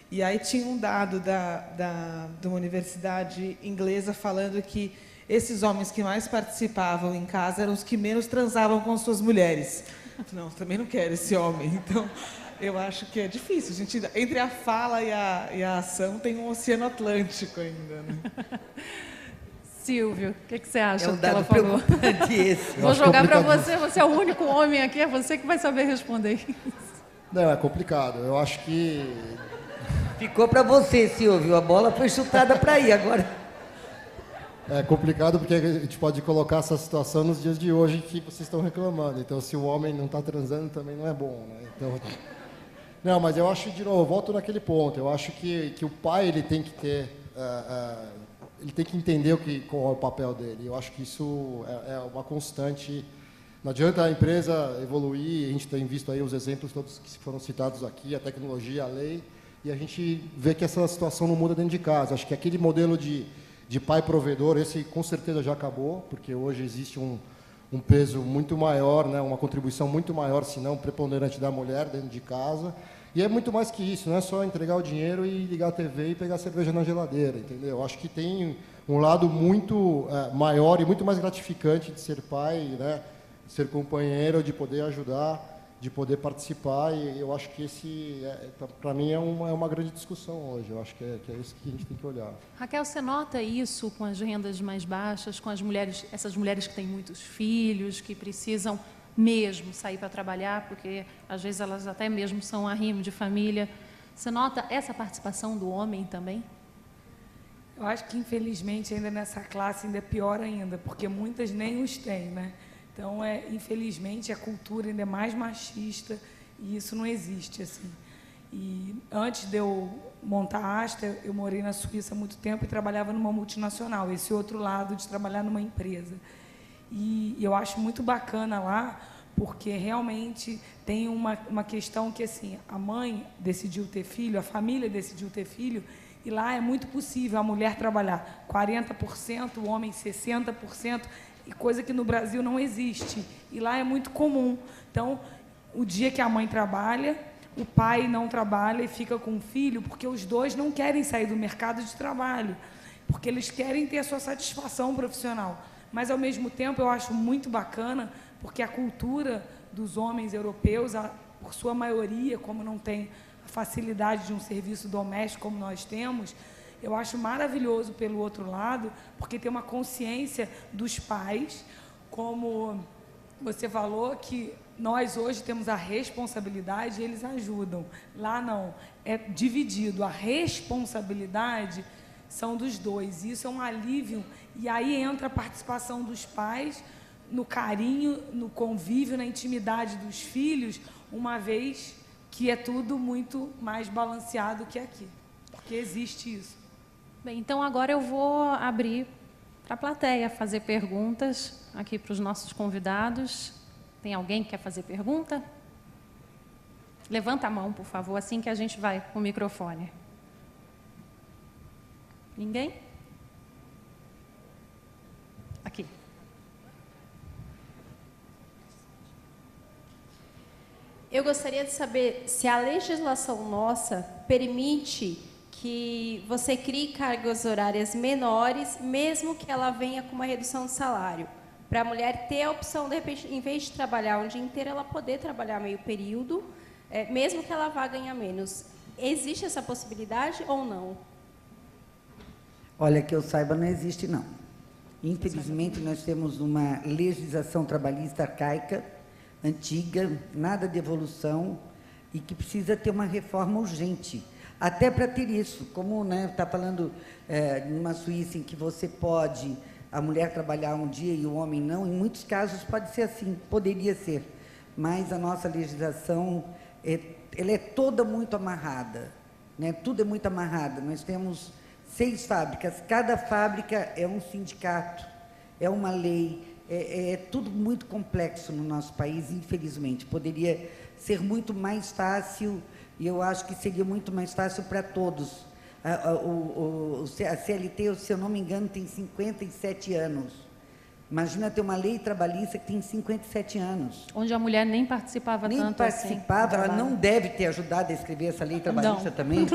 E aí tinha um dado de uma universidade inglesa falando que esses homens que mais participavam em casa eram os que menos transavam com suas mulheres. Não, também não quero esse homem, então... Eu acho que é difícil. Entre a fala e a ação tem um oceano Atlântico ainda, né? Silvio, o que você acha É um do que ela dado falou? preocupante esse. Vou jogar para você é o único homem aqui, é você que vai saber responder isso. Não, é complicado. Eu acho que... Ficou para você, Silvio. A bola foi chutada para aí agora. É complicado porque a gente pode colocar essa situação nos dias de hoje que vocês estão reclamando. Então, se o homem não está transando, também não é bom, né? Então, não, mas eu acho, de novo, eu volto naquele ponto. Eu acho que o pai ele tem que ter, ele tem que entender qual é o papel dele. Eu acho que isso é uma constante. Não adianta a empresa evoluir. A gente tem visto aí os exemplos todos que foram citados aqui, a tecnologia, a lei, e a gente vê que essa situação não muda dentro de casa. Acho que aquele modelo de pai provedor, esse com certeza já acabou, porque hoje existe um peso muito maior, né, uma contribuição muito maior, se não preponderante, da mulher dentro de casa. E é muito mais que isso, não é só entregar o dinheiro e ligar a TV e pegar a cerveja na geladeira, entendeu? Acho que tem um lado muito maior e muito mais gratificante de ser pai, né, de ser companheiro, de poder ajudar, de poder participar, e eu acho que para mim, é uma grande discussão hoje. Eu acho que é isso que a gente tem que olhar. Raquel, você nota isso com as rendas mais baixas, com as mulheres, essas mulheres que têm muitos filhos, que precisam mesmo sair para trabalhar, porque às vezes elas até mesmo são arrimo de família. Você nota essa participação do homem também? Eu acho que, infelizmente, ainda nessa classe ainda é pior ainda, porque muitas nem os têm, né? Então, infelizmente, a cultura ainda é mais machista e isso não existe, assim. E antes de eu montar a Asta, eu morei na Suíça há muito tempo e trabalhava numa multinacional, esse outro lado de trabalhar numa empresa. E eu acho muito bacana lá, porque realmente tem uma questão que, assim, a mãe decidiu ter filho, a família decidiu ter filho, e lá é muito possível a mulher trabalhar 40%, o homem 60%, e coisa que no Brasil não existe. E lá é muito comum. Então, o dia que a mãe trabalha, o pai não trabalha e fica com o filho, porque os dois não querem sair do mercado de trabalho, porque eles querem ter a sua satisfação profissional. Mas, ao mesmo tempo, eu acho muito bacana, porque a cultura dos homens europeus, por sua maioria, como não tem a facilidade de um serviço doméstico como nós temos, eu acho maravilhoso pelo outro lado, porque tem uma consciência dos pais, como você falou, que nós hoje temos a responsabilidade e eles ajudam. Lá não, é dividido. A responsabilidade são dos dois. Isso é um alívio. E aí entra a participação dos pais no carinho, no convívio, na intimidade dos filhos, uma vez que é tudo muito mais balanceado que aqui. Porque existe isso. Bem, então agora eu vou abrir para a plateia fazer perguntas aqui para os nossos convidados. Tem alguém que quer fazer pergunta? Levanta a mão, por favor, assim que a gente vai com o microfone. Ninguém? Aqui. Eu gostaria de saber se a legislação nossa permite que você crie cargas horárias menores, mesmo que ela venha com uma redução de salário, para a mulher ter a opção, de repente, em vez de trabalhar um dia inteiro, ela poder trabalhar meio período, mesmo que ela vá ganhar menos. Existe essa possibilidade ou não? Olha, que eu saiba, não existe, não. Infelizmente, nós temos uma legislação trabalhista arcaica, antiga, nada de evolução, e que precisa ter uma reforma urgente. Até para ter isso, como está falando numa Suíça em que você pode, a mulher trabalhar um dia e o homem não, em muitos casos pode ser assim, poderia ser, mas a nossa legislação ela é toda muito amarrada, né? Tudo é muito amarrado. Nós temos 6 fábricas, cada fábrica é um sindicato, é uma lei, é tudo muito complexo no nosso país, infelizmente. Poderia ser muito mais fácil, e eu acho que seria muito mais fácil para todos. A CLT, se eu não me engano, tem 57 anos. Imagina ter uma lei trabalhista que tem 57 anos. Onde a mulher nem participava nem tanto participava, assim. Ela não deve ter ajudado a escrever essa lei trabalhista também.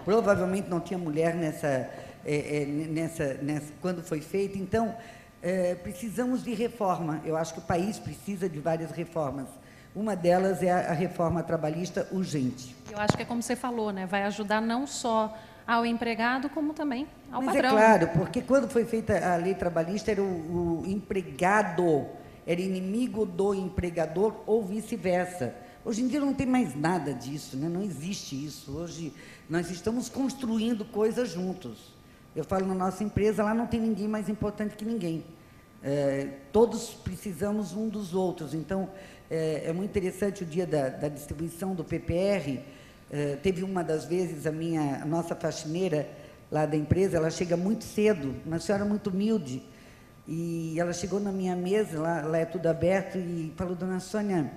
Provavelmente não tinha mulher quando foi feita. Então, precisamos de reforma. Eu acho que o país precisa de várias reformas. Uma delas é a reforma trabalhista urgente. Eu acho que é como você falou, né? Vai ajudar não só ao empregado, como também ao Mas patrão. É claro, porque quando foi feita a lei trabalhista, era o empregado, era inimigo do empregador ou vice-versa. Hoje em dia não tem mais nada disso, né? Não existe isso. Hoje nós estamos construindo coisas juntos. Eu falo na nossa empresa, lá não tem ninguém mais importante que ninguém. Todos precisamos um dos outros. Então, é muito interessante o dia da distribuição do PPR. Teve uma das vezes, a nossa faxineira lá da empresa, ela chega muito cedo, uma senhora muito humilde, e ela chegou na minha mesa, lá é tudo aberto, e falou: dona Sônia,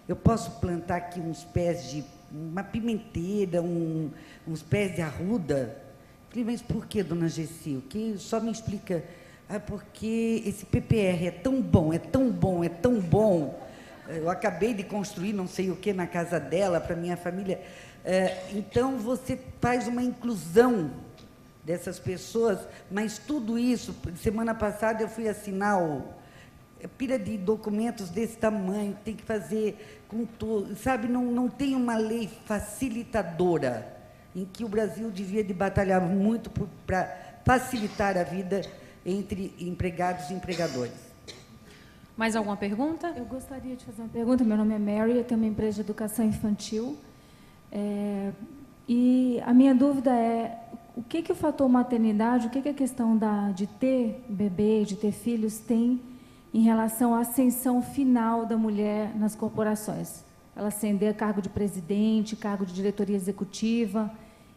eu posso plantar aqui uns pés de uma pimenteira, uns pés de arruda? Eu falei: mas por que, dona Gessi? Que só me explica. Porque esse PPR é tão bom, é tão bom, é tão bom. Eu acabei de construir não sei o que na casa dela, para minha família. Então, você faz uma inclusão dessas pessoas, mas tudo isso, semana passada eu fui assinar pira de documentos desse tamanho, tem que fazer com tudo, sabe? Não tem uma lei facilitadora, em que o Brasil devia de batalhar muito para facilitar a vida entre empregados e empregadores. Mais alguma pergunta? Eu gostaria de fazer uma pergunta. Meu nome é Mary, eu tenho uma empresa de educação infantil. E a minha dúvida é, o que o fator maternidade, o que a questão de ter bebê, de ter filhos, tem em relação à ascensão final da mulher nas corporações? Ela ascender a cargo de presidente, cargo de diretoria executiva.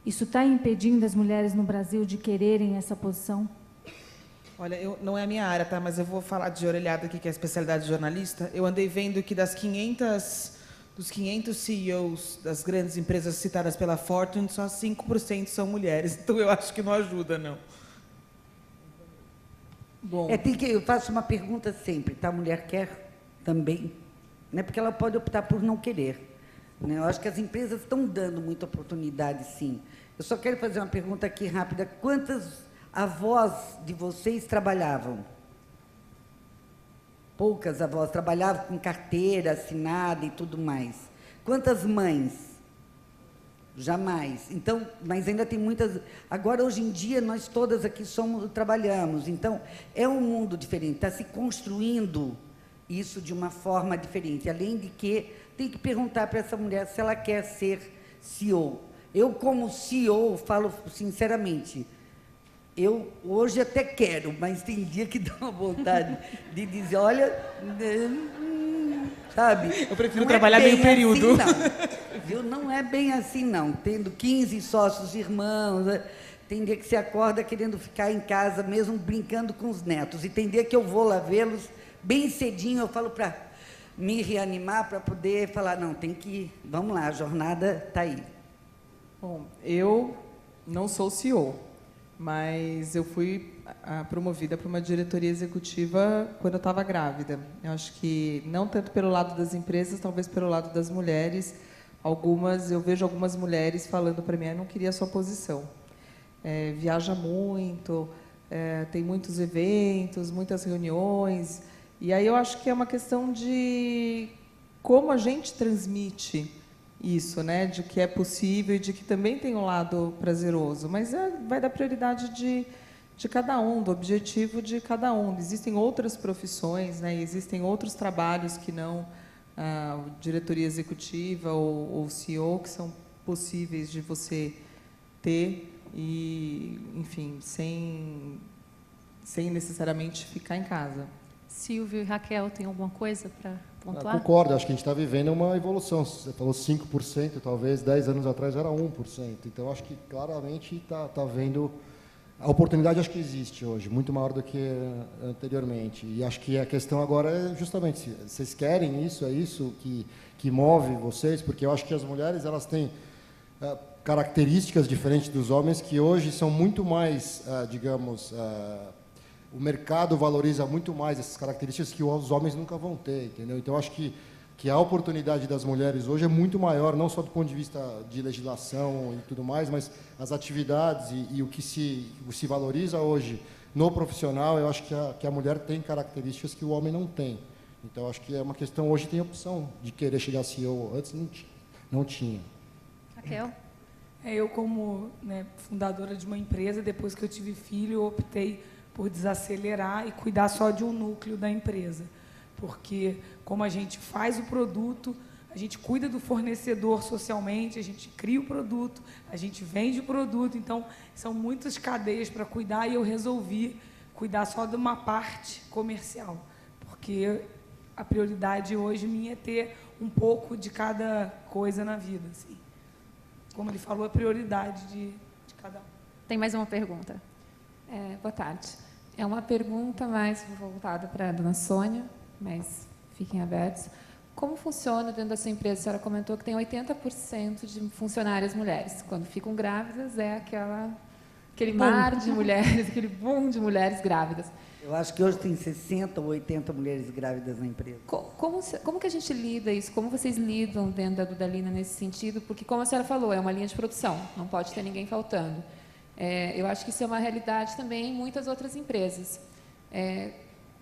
Isso está impedindo as mulheres no Brasil de quererem essa posição? Olha, não é a minha área, tá? Mas eu vou falar de orelhada aqui, que é a especialidade de jornalista. Eu andei vendo que dos 500 CEOs das grandes empresas citadas pela Fortune, só 5% são mulheres. Então, eu acho que não ajuda, não. Bom, Eu faço uma pergunta sempre, tá? A mulher quer também, né? Porque ela pode optar por não querer, né? Eu acho que as empresas estão dando muita oportunidade, sim. Eu só quero fazer uma pergunta aqui rápida. Quantas avós de vocês trabalhavam? Poucas avós trabalhavam com carteira assinada e tudo mais. Quantas mães? Jamais. Então, mas ainda tem muitas. Agora, hoje em dia, nós todas aqui trabalhamos. Então, é um mundo diferente. Está se construindo isso de uma forma diferente. Além de que tem que perguntar para essa mulher se ela quer ser CEO. Eu, como CEO, falo sinceramente. Eu hoje até quero, mas tem dia que dá uma vontade de dizer, olha, sabe? Eu prefiro trabalhar meio período. Assim, não. Viu? Não é bem assim, não. Tendo 15 sócios irmãos, tem dia que você acorda querendo ficar em casa mesmo brincando com os netos. E tem dia que eu vou lá vê-los bem cedinho, eu falo para me reanimar, para poder falar, não, tem que ir, vamos lá, a jornada está aí. bom, eu não sou CEO, mas eu fui promovida para uma diretoria executiva quando eu estava grávida. Eu acho que não tanto pelo lado das empresas, talvez pelo lado das mulheres. Eu vejo algumas mulheres falando para mim, eu não queria a sua posição. Viaja muito, tem muitos eventos, muitas reuniões, e aí eu acho que é uma questão de como a gente transmite isso, né? De que é possível e de que também tem um lado prazeroso, mas vai da prioridade de cada um, do objetivo de cada um. Existem outras profissões, né? Existem outros trabalhos que não diretoria executiva ou CEO, que são possíveis de você ter e, enfim, sem necessariamente ficar em casa. Silvio e Raquel, tem alguma coisa para pontuar? Concordo, acho que a gente está vivendo uma evolução. Você falou 5%, talvez 10 anos atrás era 1%. Então, acho que claramente está havendo... A oportunidade acho que existe hoje, muito maior do que anteriormente. E acho que a questão agora é justamente, se vocês querem isso, é isso que move vocês, porque eu acho que as mulheres elas têm características diferentes dos homens que hoje são muito mais, digamos... o mercado valoriza muito mais essas características que os homens nunca vão ter, entendeu? Então, acho que a oportunidade das mulheres hoje é muito maior, não só do ponto de vista de legislação e tudo mais, mas as atividades e o que se valoriza hoje no profissional, eu acho que a mulher tem características que o homem não tem. Então, acho que é uma questão, hoje tem a opção de querer chegar a CEO, antes não tinha. Raquel? Eu, como fundadora de uma empresa, depois que eu tive filho, eu optei por desacelerar e cuidar só de um núcleo da empresa. Porque, como a gente faz o produto, a gente cuida do fornecedor socialmente, a gente cria o produto, a gente vende o produto, então, são muitas cadeias para cuidar e eu resolvi cuidar só de uma parte comercial, porque a prioridade hoje minha é ter um pouco de cada coisa na vida. Assim. Como ele falou, a prioridade de cada um. Tem mais uma pergunta. Boa tarde. É uma pergunta mais voltada para a dona Sônia, mas fiquem abertos. Como funciona dentro da sua empresa? A senhora comentou que tem 80% de funcionárias mulheres. Quando ficam grávidas, aquele mar de mulheres, aquele boom de mulheres grávidas. Eu acho que hoje tem 60 ou 80 mulheres grávidas na empresa. Como que a gente lida isso? Como vocês lidam dentro da Dudalina nesse sentido? Porque, como a senhora falou, é uma linha de produção, não pode ter ninguém faltando. Eu acho que isso é uma realidade também em muitas outras empresas.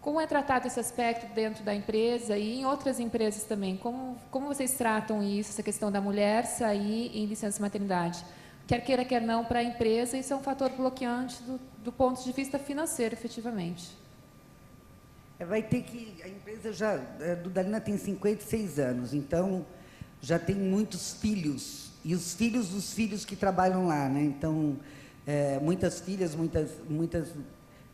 Como é tratado esse aspecto dentro da empresa e em outras empresas também? Como vocês tratam isso, essa questão da mulher sair em licença maternidade? Quer queira, quer não, para a empresa, isso é um fator bloqueante do ponto de vista financeiro, efetivamente. Vai ter que... A empresa já... A Dudalina tem 56 anos, então já tem muitos filhos. E os filhos dos filhos que trabalham lá, né? Então, muitas filhas, muitas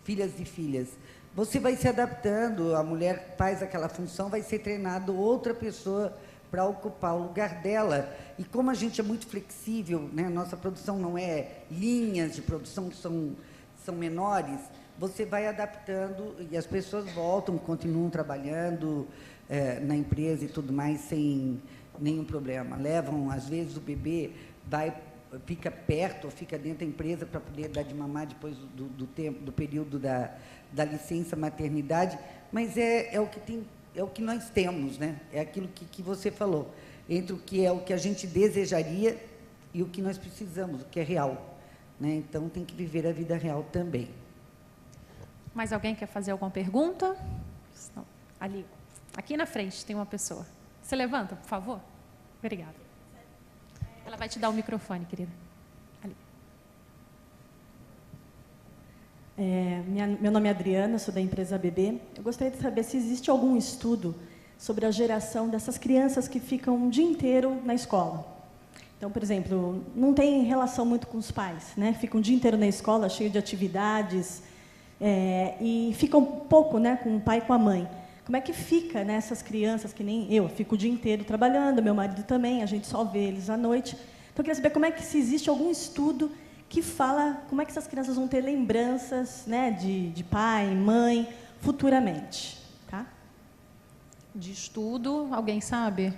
filhas e filhas. Você vai se adaptando, a mulher faz aquela função, vai ser treinado outra pessoa para ocupar o lugar dela. E como a gente é muito flexível, né, nossa produção não é linhas de produção que são menores, você vai adaptando e as pessoas voltam, continuam trabalhando na empresa e tudo mais sem nenhum problema. Levam, às vezes, o bebê fica perto, fica dentro da empresa para poder dar de mamar depois do período da licença maternidade, mas é o que nós temos, né? É aquilo que você falou, entre o que é o que a gente desejaria e o que nós precisamos, o que é real, né? Então tem que viver a vida real também. Mais alguém quer fazer alguma pergunta? Não. Ali, aqui na frente tem uma pessoa. Você levanta, por favor? Obrigada. Ela vai te dar o microfone, querida. Ali. Meu nome é Adriana, sou da empresa BB. Eu gostaria de saber se existe algum estudo sobre a geração dessas crianças que ficam o dia inteiro na escola. Então, por exemplo, não tem relação muito com os pais, né? Ficam o dia inteiro na escola, cheio de atividades, e ficam pouco, né, com o pai e com a mãe. Como é que fica, né, essas crianças, que nem eu fico o dia inteiro trabalhando, meu marido também, a gente só vê eles à noite. Então, eu queria saber como é que, se existe algum estudo que fala como é que essas crianças vão ter lembranças, né, de pai, mãe, futuramente. Tá? De estudo, alguém sabe?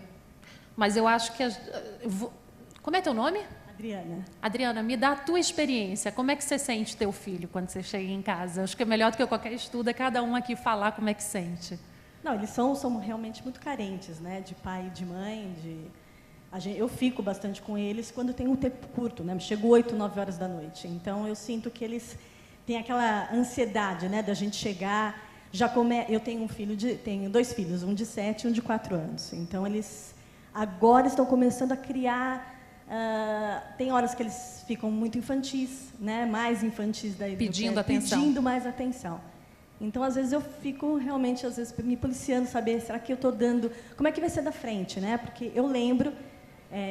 Mas eu acho que... Como é teu nome? Adriana. Adriana, me dá a tua experiência. Como é que você sente teu filho quando você chega em casa? Acho que é melhor do que qualquer estudo, é cada um aqui falar como é que sente. Não, eles são realmente muito carentes, né, de pai e de mãe. Eu fico bastante com eles quando tem um tempo curto, né? Chego 8, 9 horas da noite. Então, eu sinto que eles têm aquela ansiedade, né, da gente chegar... Eu tenho 2 filhos, um de 7 e um de 4 anos. Então, eles agora estão começando a criar... tem horas que eles ficam muito infantis, né, mais infantis pedindo atenção. Pedindo mais atenção. Então, às vezes, eu fico realmente, às vezes, me policiando, saber, será que eu estou dando... Como é que vai ser da frente, né? Porque eu lembro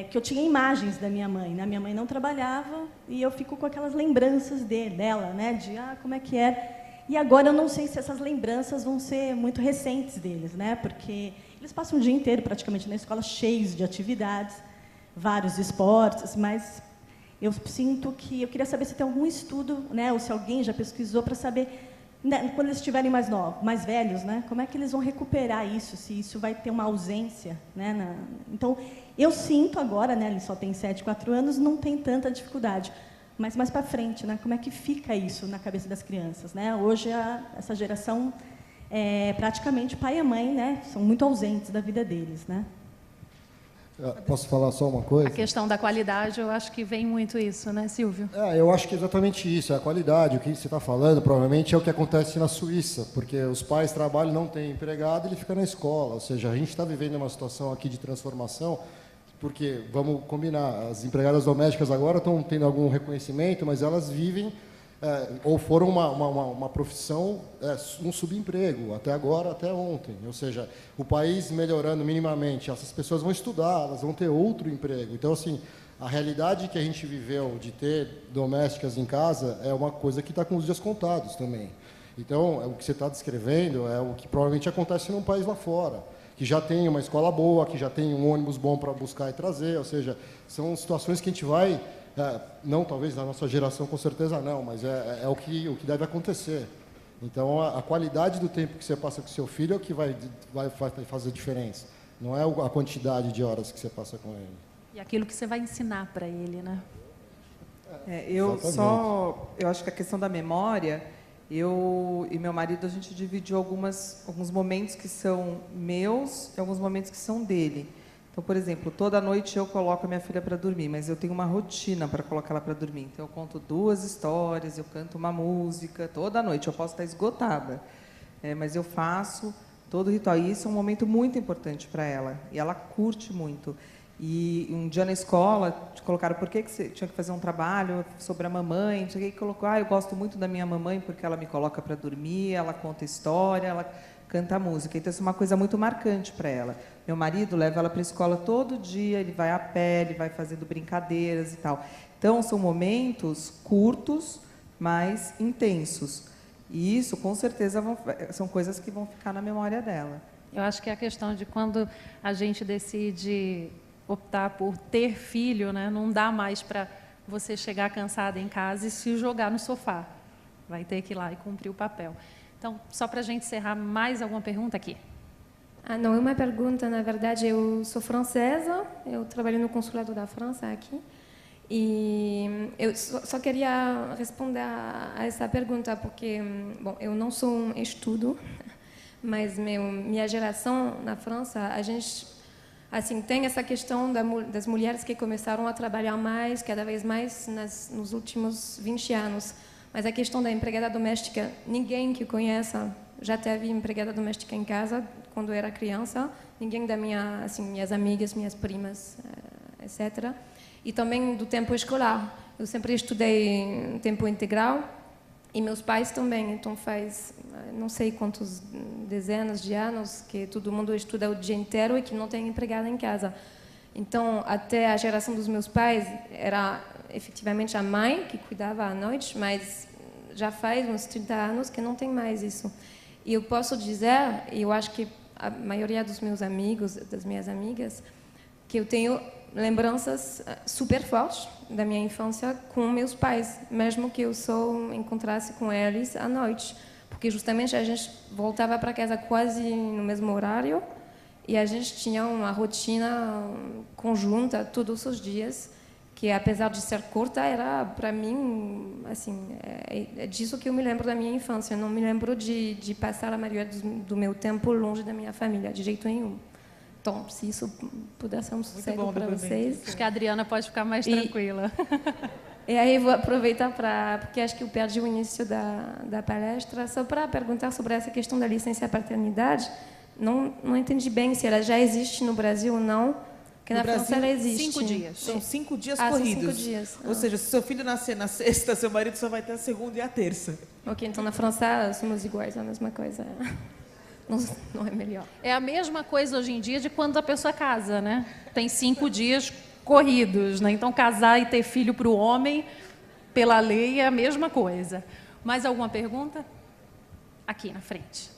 que eu tinha imagens da minha mãe, né? Minha mãe não trabalhava e eu fico com aquelas lembranças dela, né? De, como é que era. E agora eu não sei se essas lembranças vão ser muito recentes deles, né? Porque eles passam o dia inteiro, praticamente, na escola, cheios de atividades, vários esportes, mas eu sinto que... Eu queria saber se tem algum estudo, né? Ou se alguém já pesquisou para saber... Quando eles estiverem mais novos, mais velhos, né? Como é que eles vão recuperar isso? Se isso vai ter uma ausência, né? Então, eu sinto agora, né? Ele só tem 7, 4 anos, não tem tanta dificuldade. Mas mais para frente, né? Como é que fica isso na cabeça das crianças, né? Hoje essa geração, praticamente o pai e a mãe, né? São muito ausentes da vida deles, né? Posso falar só uma coisa? A questão da qualidade, eu acho que vem muito isso, né, Silvio? Eu acho que é exatamente isso, é a qualidade. O que você está falando, provavelmente, é o que acontece na Suíça, porque os pais trabalham, não têm empregado, ele fica na escola. Ou seja, a gente está vivendo uma situação aqui de transformação, porque, vamos combinar, as empregadas domésticas agora estão tendo algum reconhecimento, mas elas vivem... ou foram uma profissão, um subemprego, até agora, até ontem. Ou seja, o país melhorando minimamente, essas pessoas vão estudar, elas vão ter outro emprego. Então, assim, a realidade que a gente viveu de ter domésticas em casa é uma coisa que está com os dias contados também. Então, o que você está descrevendo é o que provavelmente acontece num país lá fora, que já tem uma escola boa, que já tem um ônibus bom para buscar e trazer. Ou seja, são situações que a gente vai... não, talvez na nossa geração, com certeza não, mas é o que deve acontecer. Então, a qualidade do tempo que você passa com seu filho é o que vai fazer diferença. Não é a quantidade de horas que você passa com ele. E aquilo que você vai ensinar para ele, né? Eu acho que a questão da memória, eu e meu marido, a gente dividiu alguns momentos que são meus e alguns momentos que são dele. Então, por exemplo, toda noite eu coloco a minha filha para dormir, mas eu tenho uma rotina para colocar ela para dormir. Então, eu conto 2 histórias, eu canto uma música, toda noite. Eu posso estar esgotada, mas eu faço todo o ritual. E isso é um momento muito importante para ela. E ela curte muito. E um dia na escola, te colocaram por que você tinha que fazer um trabalho sobre a mamãe. Cheguei e colocou, eu gosto muito da minha mamãe porque ela me coloca para dormir, ela conta história, ela canta música. Então, isso é uma coisa muito marcante para ela. Meu marido leva ela para a escola todo dia, ele vai a pé, ele vai fazendo brincadeiras e tal. Então, são momentos curtos, mas intensos. E isso, com certeza, são coisas que vão ficar na memória dela. Eu acho que é a questão de quando a gente decide optar por ter filho, né, não dá mais para você chegar cansada em casa e se jogar no sofá. Vai ter que ir lá e cumprir o papel. Então, só para a gente encerrar, mais alguma pergunta aqui? Não é uma pergunta, na verdade, eu sou francesa, eu trabalho no consulado da França aqui, e eu só queria responder a essa pergunta, porque, bom, eu não sou um estudo, mas minha geração na França, a gente assim tem essa questão das mulheres que começaram a trabalhar mais, cada vez mais, nos últimos 20 anos. Mas a questão da empregada doméstica, ninguém que conheça já teve empregada doméstica em casa quando era criança, ninguém minhas amigas, minhas primas, etc. E também do tempo escolar. Eu sempre estudei em tempo integral e meus pais também. Então faz não sei quantos dezenas de anos que todo mundo estuda o dia inteiro e que não tem empregada em casa. Então, até a geração dos meus pais, era efetivamente a mãe que cuidava à noite, mas já faz uns 30 anos que não tem mais isso. E eu posso dizer, e eu acho que a maioria dos meus amigos, das minhas amigas, que eu tenho lembranças super fortes da minha infância com meus pais, mesmo que eu só encontrasse com eles à noite. Porque justamente a gente voltava para casa quase no mesmo horário, e a gente tinha uma rotina conjunta todos os dias, que apesar de ser curta, era para mim, assim, é disso que eu me lembro da minha infância. Eu não me lembro de passar a maioria do meu tempo longe da minha família, de jeito nenhum. Então, se isso puder ser um sucesso para vocês... Acho que a Adriana pode ficar mais tranquila. E aí vou aproveitar porque acho que eu perdi o início da palestra, só para perguntar sobre essa questão da licença paternidade. Não entendi bem se ela já existe no Brasil ou não, porque na França ela existe. 5 dias. São 5 dias corridos. São 5 dias. Ou seja, se seu filho nascer na sexta, seu marido só vai ter a segunda e a terça. Ok, então na França somos iguais, é a mesma coisa. Não é melhor. É a mesma coisa hoje em dia de quando a pessoa casa, né? Tem 5 dias corridos, né? Então, casar e ter filho para o homem, pela lei, é a mesma coisa. Mais alguma pergunta? Aqui na frente.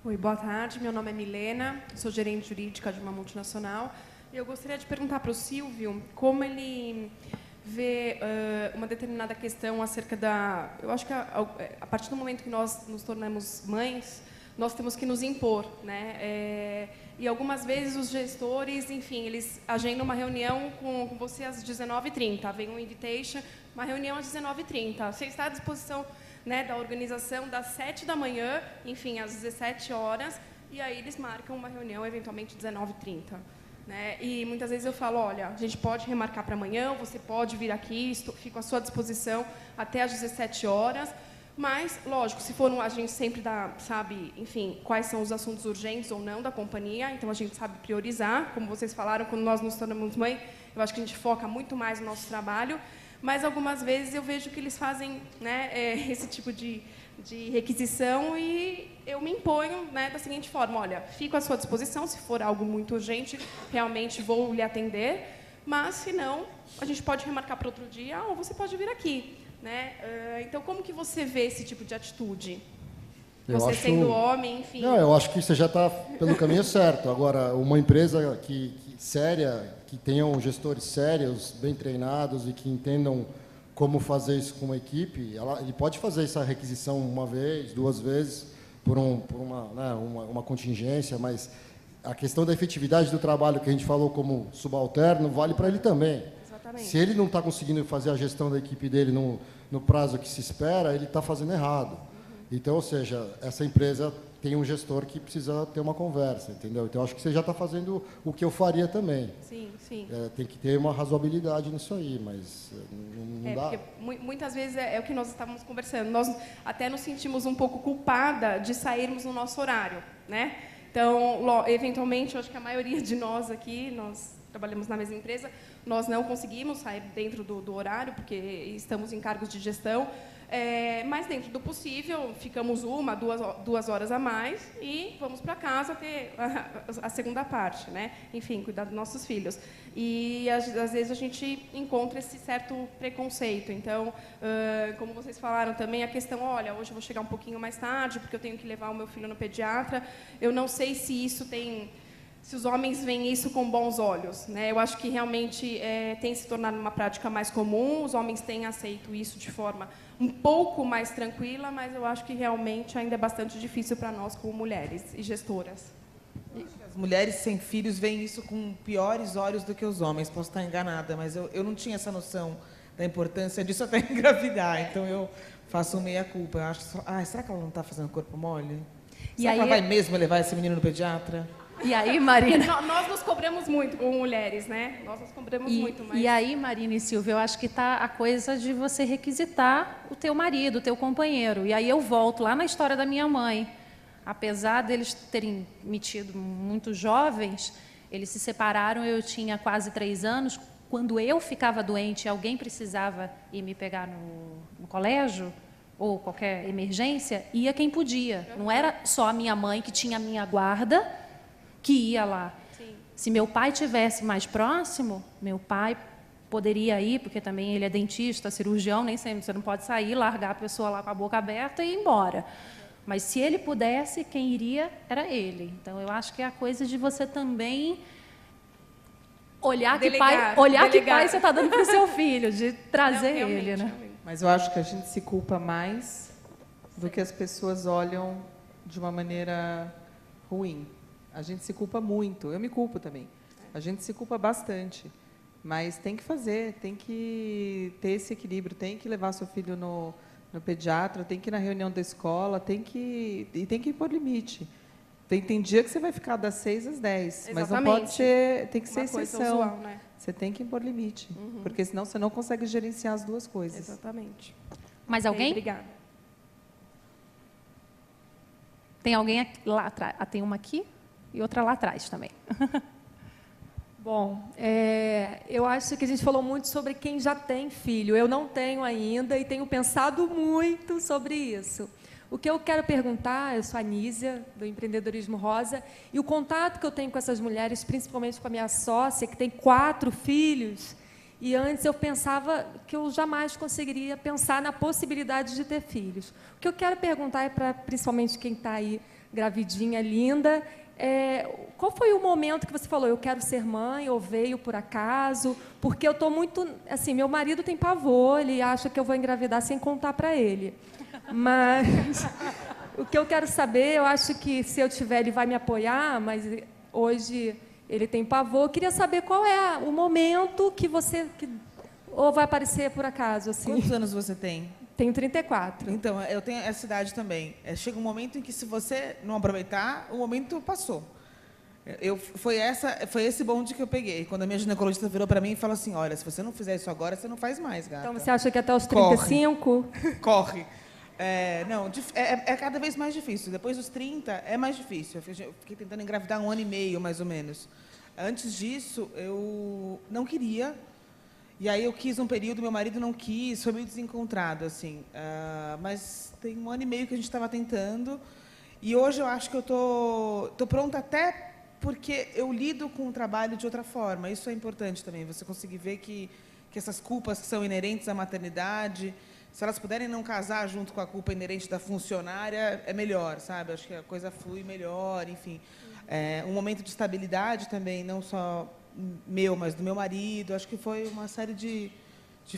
Oi, boa tarde. Meu nome é Milena, sou gerente jurídica de uma multinacional. E eu gostaria de perguntar para o Silvio como ele vê uma determinada questão acerca da... Eu acho que a partir do momento que nós nos tornamos mães, nós temos que nos impor, né? E algumas vezes os gestores, enfim, eles agendam uma reunião com você às 19h30. Vem um invitation, uma reunião às 19h30. Você está à disposição, né, da organização das 7 da manhã, enfim, às 17 horas, e aí eles marcam uma reunião, eventualmente, 19h30. Né? E muitas vezes eu falo, olha, a gente pode remarcar para amanhã, você pode vir aqui, fico à sua disposição até às 17 horas, mas, lógico, se for a gente sempre sabe, enfim, quais são os assuntos urgentes ou não da companhia, então a gente sabe priorizar, como vocês falaram, quando nós nos tornamos mãe, eu acho que a gente foca muito mais no nosso trabalho, mas algumas vezes eu vejo que eles fazem, né, esse tipo de requisição e eu me imponho, né, da seguinte forma, olha, fico à sua disposição, se for algo muito urgente, realmente vou lhe atender, mas, se não, a gente pode remarcar para outro dia, ou você pode vir aqui. Né? Então, como que você vê esse tipo de atitude? Você sendo homem, enfim... Não, eu acho que você já está pelo caminho certo. Agora, uma empresa séria, que tenham gestores sérios, bem treinados e que entendam como fazer isso com uma equipe, ele pode fazer essa requisição uma vez, 2 vezes, por uma contingência, mas a questão da efetividade do trabalho que a gente falou como subalterno vale para ele também. Exatamente. Se ele não está conseguindo fazer a gestão da equipe dele no prazo que se espera, ele está fazendo errado. Então, ou seja, essa empresa tem um gestor que precisa ter uma conversa, entendeu? Então, acho que você já está fazendo o que eu faria também. Sim, sim. Tem que ter uma razoabilidade nisso aí, mas não dá. Porque muitas vezes é o que nós estávamos conversando. Nós até nos sentimos um pouco culpada de sairmos no nosso horário, né? Então, eventualmente, eu acho que a maioria de nós aqui, nós trabalhamos na mesma empresa, nós não conseguimos sair dentro do horário, porque estamos em cargos de gestão, mas dentro do possível, ficamos 2 horas a mais e vamos para casa ter a segunda parte, né? Enfim, cuidar dos nossos filhos. E, às vezes, a gente encontra esse certo preconceito. Então, como vocês falaram também, a questão, olha, hoje eu vou chegar um pouquinho mais tarde, porque eu tenho que levar o meu filho no pediatra. Eu não sei se os homens veem isso com bons olhos, né? Eu acho que realmente tem se tornado uma prática mais comum, os homens têm aceito isso de forma um pouco mais tranquila, mas eu acho que realmente ainda é bastante difícil para nós como mulheres e gestoras. As mulheres sem filhos veem isso com piores olhos do que os homens. Posso estar enganada, mas eu não tinha essa noção da importância disso até engravidar. Então, eu faço meia-culpa. Eu acho será que ela não está fazendo corpo mole? Será que ela vai mesmo levar esse menino no pediatra? E aí, Marina... Nós nos cobramos muito como mulheres, né? Nós nos cobramos muito. Mas... E aí, Marina e Silvia, eu acho que está a coisa de você requisitar o teu marido, o teu companheiro. E aí eu volto lá na história da minha mãe. Apesar deles terem me tido muito jovens, eles se separaram, eu tinha quase 3 anos. Quando eu ficava doente e alguém precisava ir me pegar no colégio, ou qualquer emergência, ia quem podia. Não era só a minha mãe que tinha a minha guarda, que ia lá. Sim. Se meu pai tivesse mais próximo, meu pai poderia ir, porque também ele é dentista, cirurgião, nem sempre você não pode sair, largar a pessoa lá com a boca aberta e ir embora. Mas se ele pudesse, quem iria era ele. Então, eu acho que é a coisa de você também olhar que pai você está dando para o seu filho, de trazer ele, né? Mas eu acho que a gente se culpa mais do que as pessoas olham de uma maneira ruim. A gente se culpa muito. Eu me culpo também. A gente se culpa bastante. Mas tem que fazer, tem que ter esse equilíbrio, tem que levar seu filho no pediatra, tem que ir na reunião da escola, tem que pôr limite. Tem dia que você vai ficar das 6 às 10, mas não pode ser, tem que ser exceção. Usual, né? Você tem que impor limite, porque senão você não consegue gerenciar as duas coisas. Exatamente. Mais alguém? Obrigada. Tem alguém lá atrás? Tem uma aqui e outra lá atrás também. Bom, eu acho que a gente falou muito sobre quem já tem filho. Eu não tenho ainda e tenho pensado muito sobre isso. O que eu quero perguntar, eu sou a Nísia, do Empreendedorismo Rosa, e o contato que eu tenho com essas mulheres, principalmente com a minha sócia, que tem 4 filhos, e antes eu pensava que eu jamais conseguiria pensar na possibilidade de ter filhos. O que eu quero perguntar é para, principalmente, quem está aí gravidinha, linda, qual foi o momento que você falou, eu quero ser mãe, ou veio por acaso? Porque eu estou muito... Assim, meu marido tem pavor, ele acha que eu vou engravidar sem contar para ele. Mas o que eu quero saber, eu acho que se eu tiver, ele vai me apoiar, mas hoje ele tem pavor. Eu queria saber qual é o momento que você... ou vai aparecer por acaso, assim. Quantos anos você tem? Tenho 34. Então, eu tenho essa idade também. Chega um momento em que, se você não aproveitar, o momento passou. Foi esse bonde que eu peguei. Quando a minha ginecologista virou para mim e falou assim, olha, se você não fizer isso agora, você não faz mais, gata. Então, você acha que até os 35? Corre. Não, é cada vez mais difícil. Depois dos 30, é mais difícil. Eu fiquei tentando engravidar 1 ano e meio, mais ou menos. Antes disso, eu não queria. E aí eu quis um período, meu marido não quis, foi meio desencontrado, assim. Mas tem 1 ano e meio que a gente estava tentando. E hoje eu acho que eu tô pronta, até porque eu lido com o trabalho de outra forma. Isso é importante também, você conseguir ver que essas culpas que são inerentes à maternidade, se elas puderem não casar junto com a culpa inerente da funcionária, é melhor, sabe? Acho que a coisa flui melhor, enfim. Um momento de estabilidade também, não só meu, mas do meu marido. Acho que foi uma série de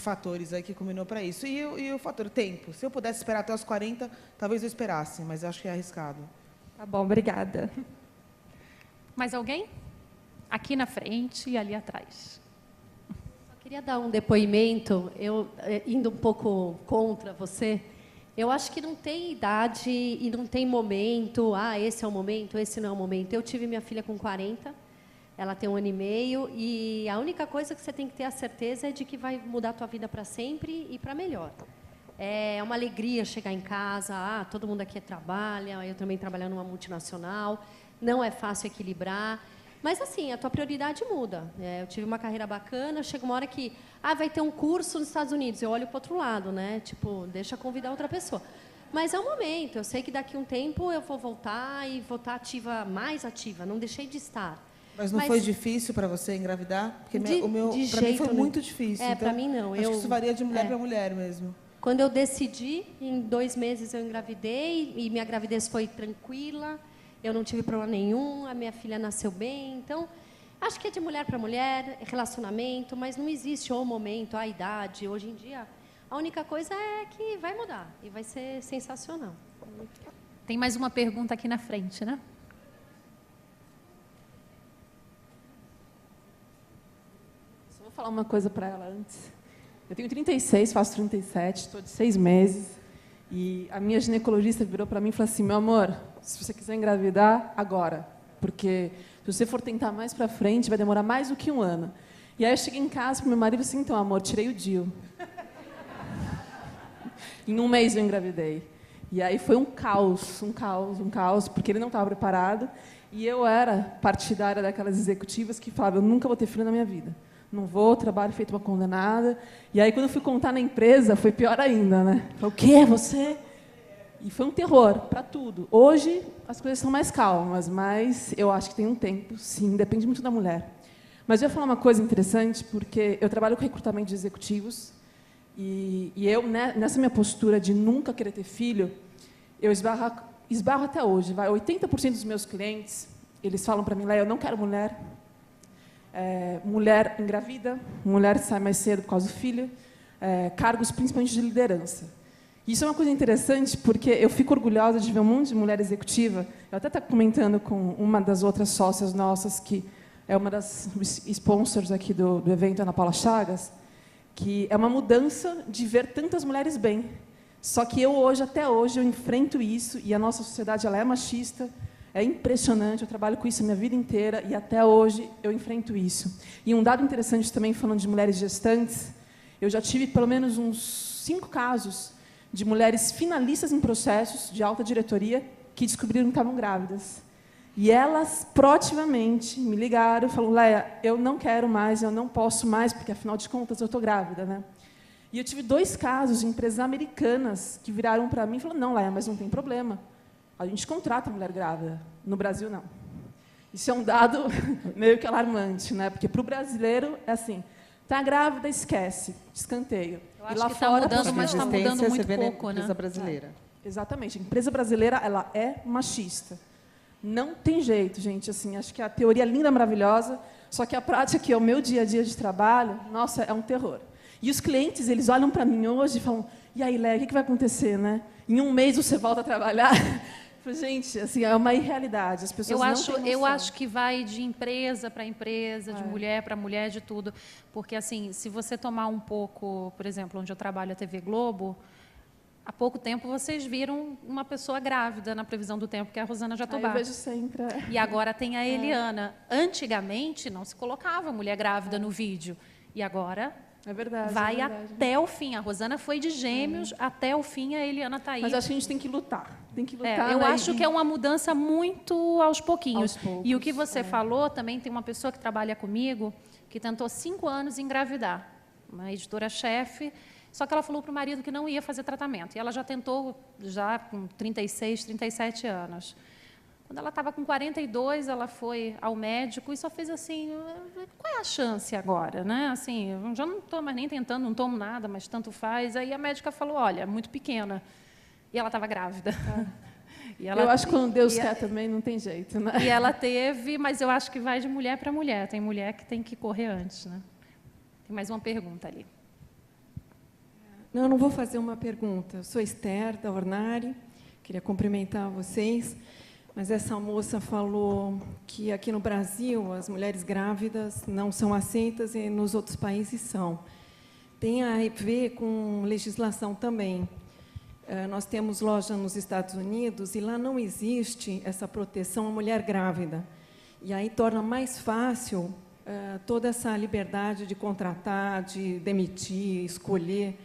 fatores aí que culminou para isso. E o fator tempo. Se eu pudesse esperar até os 40, talvez eu esperasse, mas acho que é arriscado. Tá bom, obrigada. Mais alguém? Aqui na frente e ali atrás. Queria dar um depoimento, eu indo um pouco contra você. Eu acho que não tem idade e não tem momento. Esse é o momento, esse não é o momento. Eu tive minha filha com 40, ela tem 1 ano e meio, e a única coisa que você tem que ter a certeza é de que vai mudar a tua vida para sempre e para melhor. É uma alegria chegar em casa, todo mundo aqui trabalha, eu também trabalho numa multinacional, não é fácil equilibrar. Mas, assim, a tua prioridade muda. Eu tive uma carreira bacana, chega uma hora que... vai ter um curso nos Estados Unidos. Eu olho para o outro lado, né? Tipo, deixa convidar outra pessoa. Mas é um momento. Eu sei que daqui a um tempo eu vou voltar e vou estar ativa, mais ativa. Não deixei de estar. Mas não foi difícil para você engravidar? Porque para mim foi muito difícil. Então, para mim, não. Acho que isso varia de mulher para mulher mesmo. Quando eu decidi, em 2 meses eu engravidei, e minha gravidez foi tranquila. Eu não tive problema nenhum, a minha filha nasceu bem. Então, acho que é de mulher para mulher, relacionamento, mas não existe o momento, a idade. Hoje em dia, a única coisa é que vai mudar e vai ser sensacional. Tem mais uma pergunta aqui na frente, né? Só vou falar uma coisa para ela antes. Eu tenho 36, faço 37, estou de 6 meses. E a minha ginecologista virou para mim e falou assim: meu amor, se você quiser engravidar, agora. Porque se você for tentar mais para frente, vai demorar mais do que 1 ano. E aí eu cheguei em casa para meu marido e falei assim: então, amor, tirei o DIU. Em 1 mês eu engravidei. E aí foi um caos, porque ele não estava preparado. E eu era partidária daquelas executivas que falavam: eu nunca vou ter filho na minha vida. Não vou, trabalho feito uma condenada. E aí, quando eu fui contar na empresa, foi pior ainda, né? Falei: o quê? Você? E foi um terror para tudo. Hoje, as coisas são mais calmas, mas eu acho que tem um tempo, sim, depende muito da mulher. Mas eu ia falar uma coisa interessante, porque eu trabalho com recrutamento de executivos, e eu, né, nessa minha postura de nunca querer ter filho, eu esbarro até hoje. 80% dos meus clientes, eles falam para mim: Léa, eu não quero mulher. Mulher engravida, mulher que sai mais cedo por causa do filho, cargos principalmente de liderança. Isso é uma coisa interessante, porque eu fico orgulhosa de ver um monte de mulher executiva. Eu até estava comentando com uma das outras sócias nossas, que é uma das sponsors aqui do evento, Ana Paula Chagas, que é uma mudança de ver tantas mulheres bem. Só que até hoje, eu enfrento isso, e a nossa sociedade ela é machista. É impressionante, eu trabalho com isso a minha vida inteira e até hoje eu enfrento isso. E um dado interessante também, falando de mulheres gestantes, eu já tive pelo menos uns 5 casos de mulheres finalistas em processos de alta diretoria que descobriram que estavam grávidas. E elas, proativamente, me ligaram e falaram: Léa, eu não quero mais, eu não posso mais, porque, afinal de contas, eu estou grávida, né? E eu tive 2 casos de empresas americanas que viraram para mim e falaram: não, Léa, mas não tem problema. A gente contrata mulher grávida. No Brasil, não. Isso é um dado meio que alarmante, né? Porque, para o brasileiro, é assim: está grávida, esquece, escanteio. Eu acho que está mudando, mas está mudando muito pouco, né? Empresa brasileira. Exatamente. A empresa brasileira, ela é machista. Não tem jeito, gente. Assim, acho que a teoria é linda, maravilhosa, só que a prática, que é o meu dia a dia de trabalho, nossa, é um terror. E os clientes, eles olham para mim hoje e falam: e aí, Léa, o que vai acontecer, né? Em 1 mês você volta a trabalhar? Gente, assim, é uma irrealidade. As pessoas não têm noção. Eu acho que vai de empresa para empresa, de mulher para mulher, de tudo. Porque, assim, se você tomar um pouco, por exemplo, onde eu trabalho, a TV Globo, há pouco tempo vocês viram uma pessoa grávida na Previsão do Tempo, que é a Rosana Jatobá. Eu vejo sempre. E agora tem a Eliana. Antigamente, não se colocava mulher grávida no vídeo. E agora... É verdade. Vai até o fim. A Rosana foi de Gêmeos até o fim, a Eliana está aí. Mas acho que a gente tem que lutar. Tem que lutar. Eu acho que é uma mudança muito aos pouquinhos. E o que você falou, também tem uma pessoa que trabalha comigo, que tentou 5 anos engravidar. Uma editora-chefe, só que ela falou para o marido que não ia fazer tratamento. E ela já tentou, já com 36, 37 anos. Quando ela estava com 42, ela foi ao médico e só fez assim: qual é a chance agora, né? Assim, eu já não estou mais nem tentando, não tomo nada, mas tanto faz. Aí a médica falou: olha, muito pequena. E ela estava grávida. E ela, eu acho que quando Deus quer também não tem jeito, né? E ela teve, mas eu acho que vai de mulher para mulher. Tem mulher que tem que correr antes, né? Tem mais uma pergunta ali. Não, eu não vou fazer uma pergunta. Eu sou Esther, da Ornari. Queria cumprimentar vocês. Mas essa moça falou que aqui no Brasil as mulheres grávidas não são aceitas e nos outros países são. Tem a ver com legislação também. Nós temos loja nos Estados Unidos e lá não existe essa proteção à mulher grávida. E aí torna mais fácil toda essa liberdade de contratar, de demitir, escolher.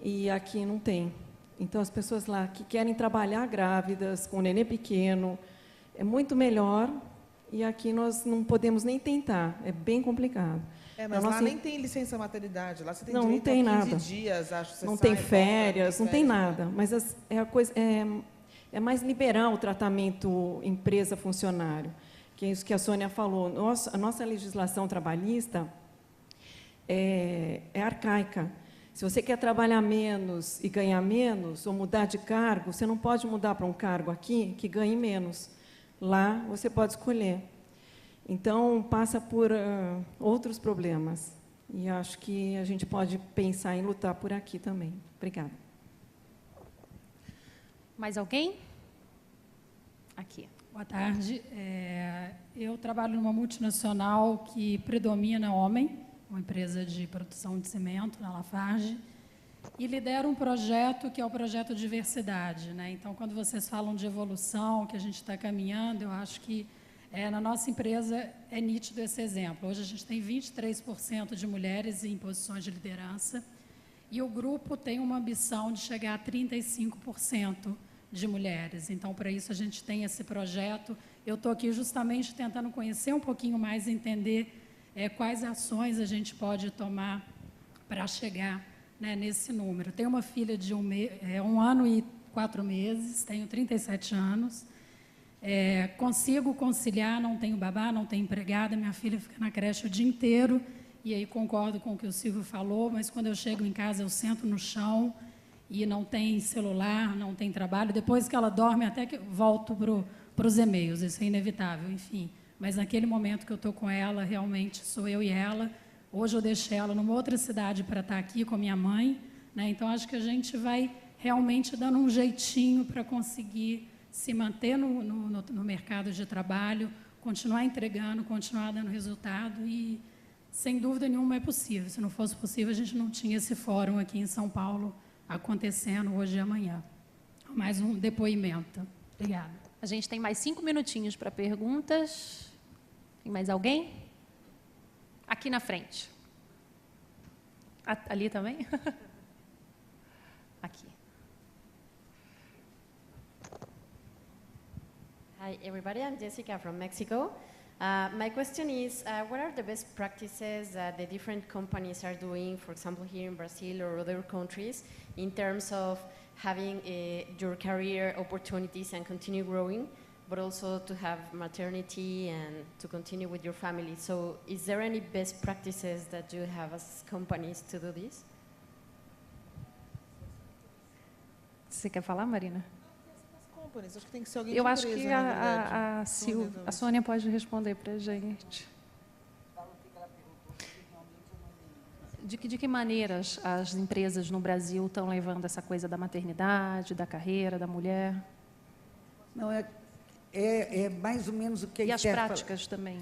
E aqui não tem. Então, as pessoas lá que querem trabalhar grávidas, com o nenê pequeno, é muito melhor. E aqui nós não podemos nem tentar. É bem complicado. Mas lá nem tem licença maternidade. Lá você tem não, direito não tem a 15 nada. dias, acho que você não sai, tem férias, volta, não tem nada. Mas é mais liberal o tratamento empresa-funcionário, que é isso que a Sônia falou. A nossa legislação trabalhista é arcaica. Se você quer trabalhar menos e ganhar menos, ou mudar de cargo, você não pode mudar para um cargo aqui que ganhe menos. Lá, você pode escolher. Então, passa por outros problemas. E acho que a gente pode pensar em lutar por aqui também. Obrigada. Mais alguém? Aqui. Boa tarde. Eu trabalho numa multinacional que predomina homem, uma empresa de produção de cimento na Lafarge, e lidero um projeto que é o projeto Diversidade, né? Então, quando vocês falam de evolução, que a gente está caminhando, eu acho que na nossa empresa é nítido esse exemplo. Hoje a gente tem 23% de mulheres em posições de liderança e o grupo tem uma ambição de chegar a 35% de mulheres. Então, para isso, a gente tem esse projeto. Eu estou aqui justamente tentando conhecer um pouquinho mais, entender quais ações a gente pode tomar para chegar, né, nesse número. Tenho uma filha de 1 ano e 4 meses, tenho 37 anos. Consigo conciliar, não tenho babá, não tenho empregada, minha filha fica na creche o dia inteiro, e aí concordo com o que o Silvio falou, mas quando eu chego em casa eu sento no chão e não tem celular, não tem trabalho, depois que ela dorme até que volto para os e-mails, isso é inevitável, enfim. Mas naquele momento que eu estou com ela, realmente sou eu e ela. Hoje eu deixei ela numa outra cidade para estar aqui com a minha mãe, né? Então acho que a gente vai realmente dando um jeitinho para conseguir se manter no mercado de trabalho, continuar entregando, continuar dando resultado e, sem dúvida nenhuma, é possível. Se não fosse possível, a gente não tinha esse fórum aqui em São Paulo acontecendo hoje e amanhã. Mais um depoimento. Obrigada. A gente tem mais 5 minutinhos para perguntas. Tem mais alguém? Aqui na frente. Ali também? Aqui. Hi, everybody. I'm Jessica from Mexico. My question is, what are the best practices that the different companies are doing, for example, here in Brazil or other countries, in terms of having your career opportunities and continue growing, but also to have maternity and to continue with your family? So is there any best practices that you have as companies to do this? Você quer falar, Marina? Acho que tem que ser alguém Eu de acho empresa, que a Sônia pode responder para a gente. De que maneiras as empresas no Brasil estão levando essa coisa da maternidade, da carreira, da mulher? Não, é mais ou menos o que a E Esther as práticas também.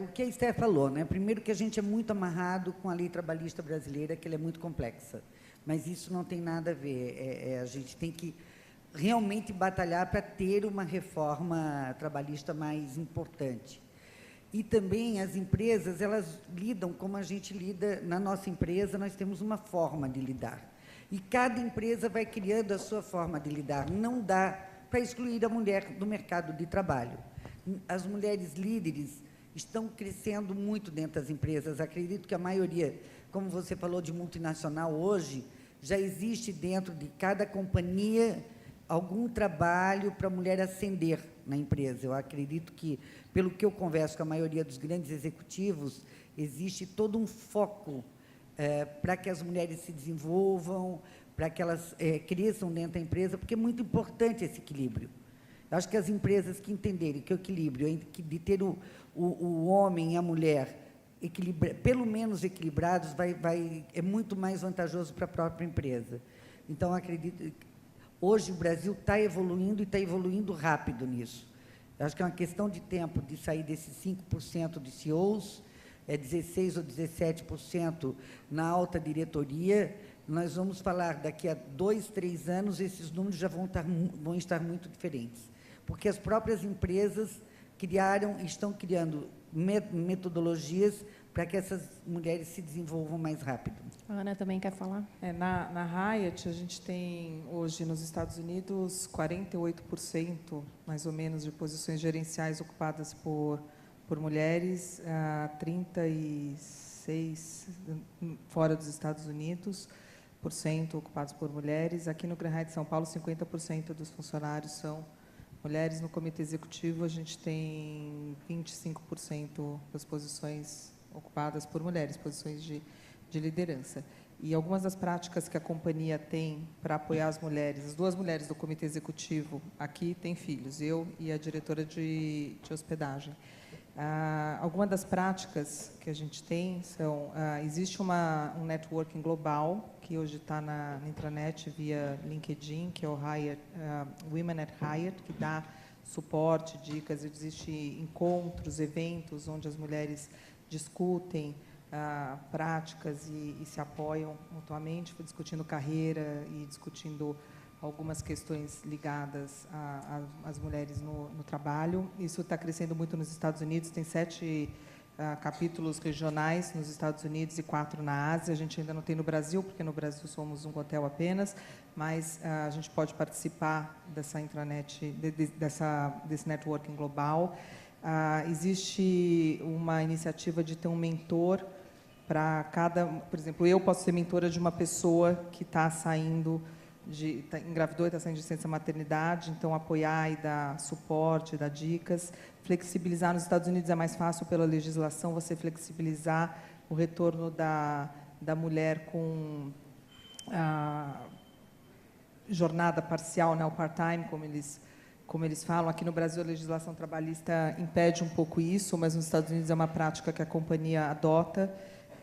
o que a Esther falou, né? Primeiro que a gente é muito amarrado com a lei trabalhista brasileira, que ela é muito complexa. Mas isso não tem nada a ver. A gente tem que realmente batalhar para ter uma reforma trabalhista mais importante. E também as empresas, elas lidam como a gente lida. Na nossa empresa, nós temos uma forma de lidar. E cada empresa vai criando a sua forma de lidar. Não dá para excluir a mulher do mercado de trabalho. As mulheres líderes estão crescendo muito dentro das empresas. Acredito que a maioria, como você falou de multinacional hoje, já existe dentro de cada companhia algum trabalho para a mulher ascender na empresa. Eu acredito que, pelo que eu converso com a maioria dos grandes executivos, existe todo um foco para que as mulheres se desenvolvam, para que elas cresçam dentro da empresa, porque é muito importante esse equilíbrio. Eu acho que as empresas que entenderem que o equilíbrio de ter o homem e a mulher pelo menos equilibrados é muito mais vantajoso para a própria empresa. Então, acredito. Hoje, o Brasil está evoluindo e está evoluindo rápido nisso. Eu acho que é uma questão de tempo de sair desses 5% de CEOs, 16% ou 17% na alta diretoria. nós vamos falar daqui a 2, 3 anos, esses números já vão estar muito diferentes. Porque as próprias empresas estão criando metodologias para que essas mulheres se desenvolvam mais rápido. A Ana também quer falar? Na Hyatt, a gente tem, hoje, nos Estados Unidos, 48%, mais ou menos, de posições gerenciais ocupadas por mulheres, 36% fora dos Estados Unidos, ocupados por mulheres. Aqui no Grand Hyatt São Paulo, 50% dos funcionários são mulheres. No comitê executivo, a gente tem 25% das posições ocupadas por mulheres, posições de liderança. E algumas das práticas que a companhia tem para apoiar as mulheres, as 2 mulheres do comitê executivo aqui têm filhos, eu e a diretora de hospedagem. Algumas das práticas que a gente tem são, existe um networking global, que hoje está na intranet via LinkedIn, que é o Women at Hyatt, que dá suporte, dicas. Existem encontros, eventos, onde as mulheres discutem práticas e se apoiam mutuamente, discutindo carreira e discutindo algumas questões ligadas às mulheres no trabalho. Isso está crescendo muito nos Estados Unidos, tem 7 capítulos regionais nos Estados Unidos e 4 na Ásia. A gente ainda não tem no Brasil, porque no Brasil somos um hotel apenas, mas a gente pode participar dessa intranet, desse networking global. Existe uma iniciativa de ter um mentor para cada... Por exemplo, eu posso ser mentora de uma pessoa que está saindo engravidou e está saindo de licença maternidade, então apoiar e dar suporte, dar dicas. Flexibilizar nos Estados Unidos é mais fácil pela legislação, você flexibilizar o retorno da mulher com jornada parcial, né, o part-time, como eles falam. Aqui no Brasil, a legislação trabalhista impede um pouco isso, mas nos Estados Unidos é uma prática que a companhia adota.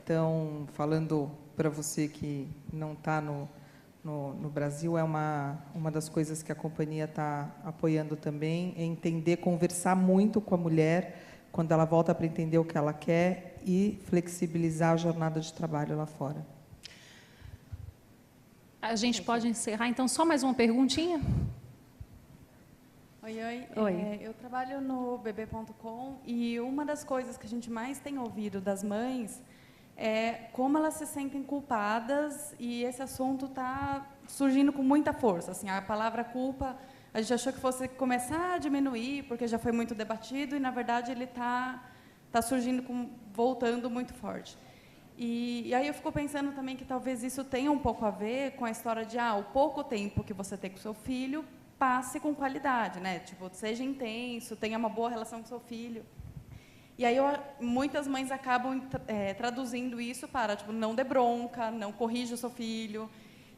Então, falando para você que não está no Brasil, é uma das coisas que a companhia está apoiando também, é entender, conversar muito com a mulher, quando ela volta para entender o que ela quer e flexibilizar a jornada de trabalho lá fora. A gente pode encerrar, então, só mais uma perguntinha? Oi. Oi. Eu trabalho no bebê.com e uma das coisas que a gente mais tem ouvido das mães é como elas se sentem culpadas, e esse assunto está surgindo com muita força. Assim, a palavra culpa, a gente achou que fosse começar a diminuir, porque já foi muito debatido, e, na verdade, ele está surgindo, voltando muito forte. E aí eu fico pensando também que talvez isso tenha um pouco a ver com a história de o pouco tempo que você tem com o seu filho, passe com qualidade, né? Tipo, seja intenso, tenha uma boa relação com o seu filho. E aí muitas mães acabam traduzindo isso para, tipo, não dê bronca, não corrija o seu filho.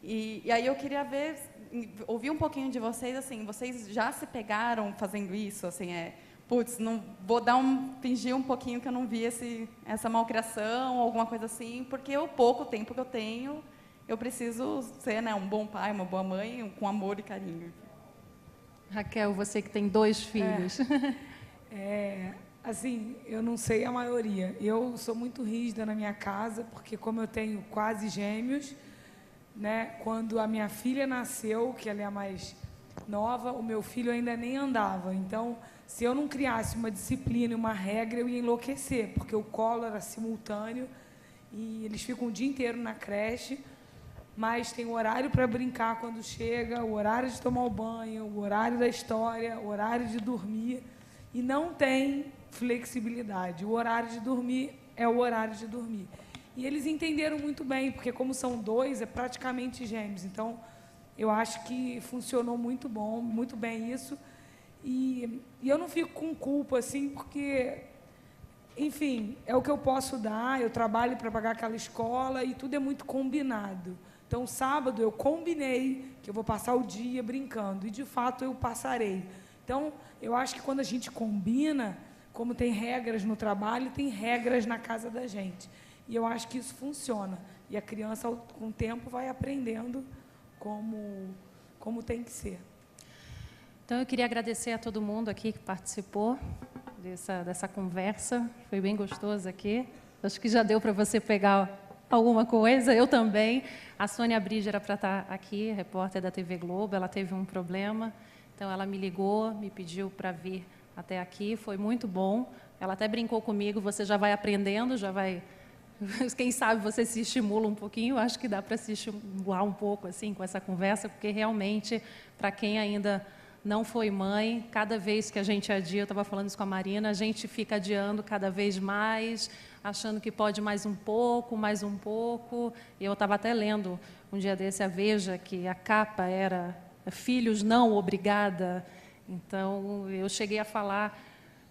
E aí eu queria ouvir um pouquinho de vocês, assim, vocês já se pegaram fazendo isso? Assim, não vou fingir um pouquinho que eu não vi essa malcriação, alguma coisa assim, porque o pouco tempo que eu tenho, eu preciso ser, né, um bom pai, uma boa mãe, com amor e carinho. Raquel, você que tem 2 filhos. Assim, eu não sei a maioria. Eu sou muito rígida na minha casa, porque como eu tenho quase gêmeos, né, quando a minha filha nasceu, que ela é a mais nova, o meu filho ainda nem andava. Então, se eu não criasse uma disciplina e uma regra, eu ia enlouquecer, porque o colo era simultâneo e eles ficam o dia inteiro na creche, mas tem o horário para brincar quando chega, o horário de tomar o banho, o horário da história, o horário de dormir, e não tem flexibilidade. O horário de dormir é o horário de dormir. E eles entenderam muito bem, porque como são 2, é praticamente gêmeos. Então, eu acho que funcionou muito bem isso. E eu não fico com culpa, assim, porque, enfim, é o que eu posso dar, eu trabalho para pagar aquela escola e tudo é muito combinado. Então, sábado eu combinei que eu vou passar o dia brincando, e de fato eu passarei. Então, eu acho que quando a gente combina, como tem regras no trabalho, tem regras na casa da gente. E eu acho que isso funciona. E a criança, com o tempo, vai aprendendo como tem que ser. Então, eu queria agradecer a todo mundo aqui que participou dessa conversa. Foi bem gostoso aqui. Acho que já deu para você pegar alguma coisa, eu também. A Sônia Bride era para estar aqui, repórter da TV Globo, ela teve um problema, então ela me ligou, me pediu para vir até aqui, foi muito bom. Ela até brincou comigo, você já vai aprendendo, já vai... Quem sabe você se estimula um pouquinho, acho que dá para se estimular um pouco assim com essa conversa, porque realmente, para quem ainda não foi mãe, cada vez que a gente adia, eu estava falando isso com a Marina, a gente fica adiando cada vez mais, achando que pode mais um pouco. E eu estava até lendo um dia desse a Veja, que a capa era filhos não obrigada. Então, eu cheguei a falar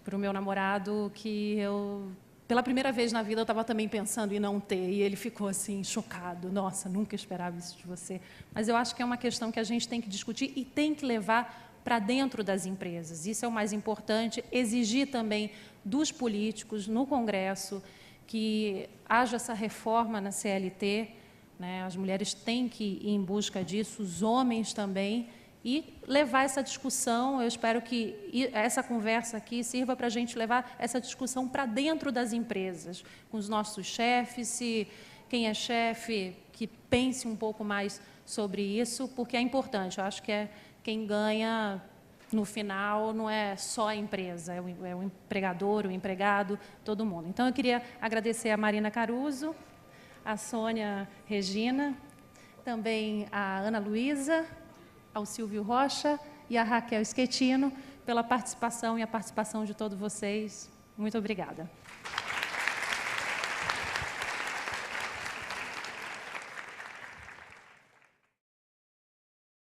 para o meu namorado que eu... Pela primeira vez na vida, eu estava também pensando em não ter, e ele ficou assim, chocado. Nossa, nunca esperava isso de você. Mas eu acho que é uma questão que a gente tem que discutir e tem que levar para dentro das empresas. Isso é o mais importante. Exigir também dos políticos, no Congresso, que haja essa reforma na CLT. Né? As mulheres têm que ir em busca disso, os homens também, e levar essa discussão, eu espero que essa conversa aqui sirva para a gente levar essa discussão para dentro das empresas, com os nossos chefes, se quem é chefe, que pense um pouco mais sobre isso, porque é importante, eu acho que quem ganha, no final, não é só a empresa, é o empregador, o empregado, todo mundo. Então, eu queria agradecer a Marina Caruso, a Sônia Regina, também a Ana Luísa, ao Silvio Rocha e a Raquel Schettino pela participação e a participação de todos vocês. Muito obrigada.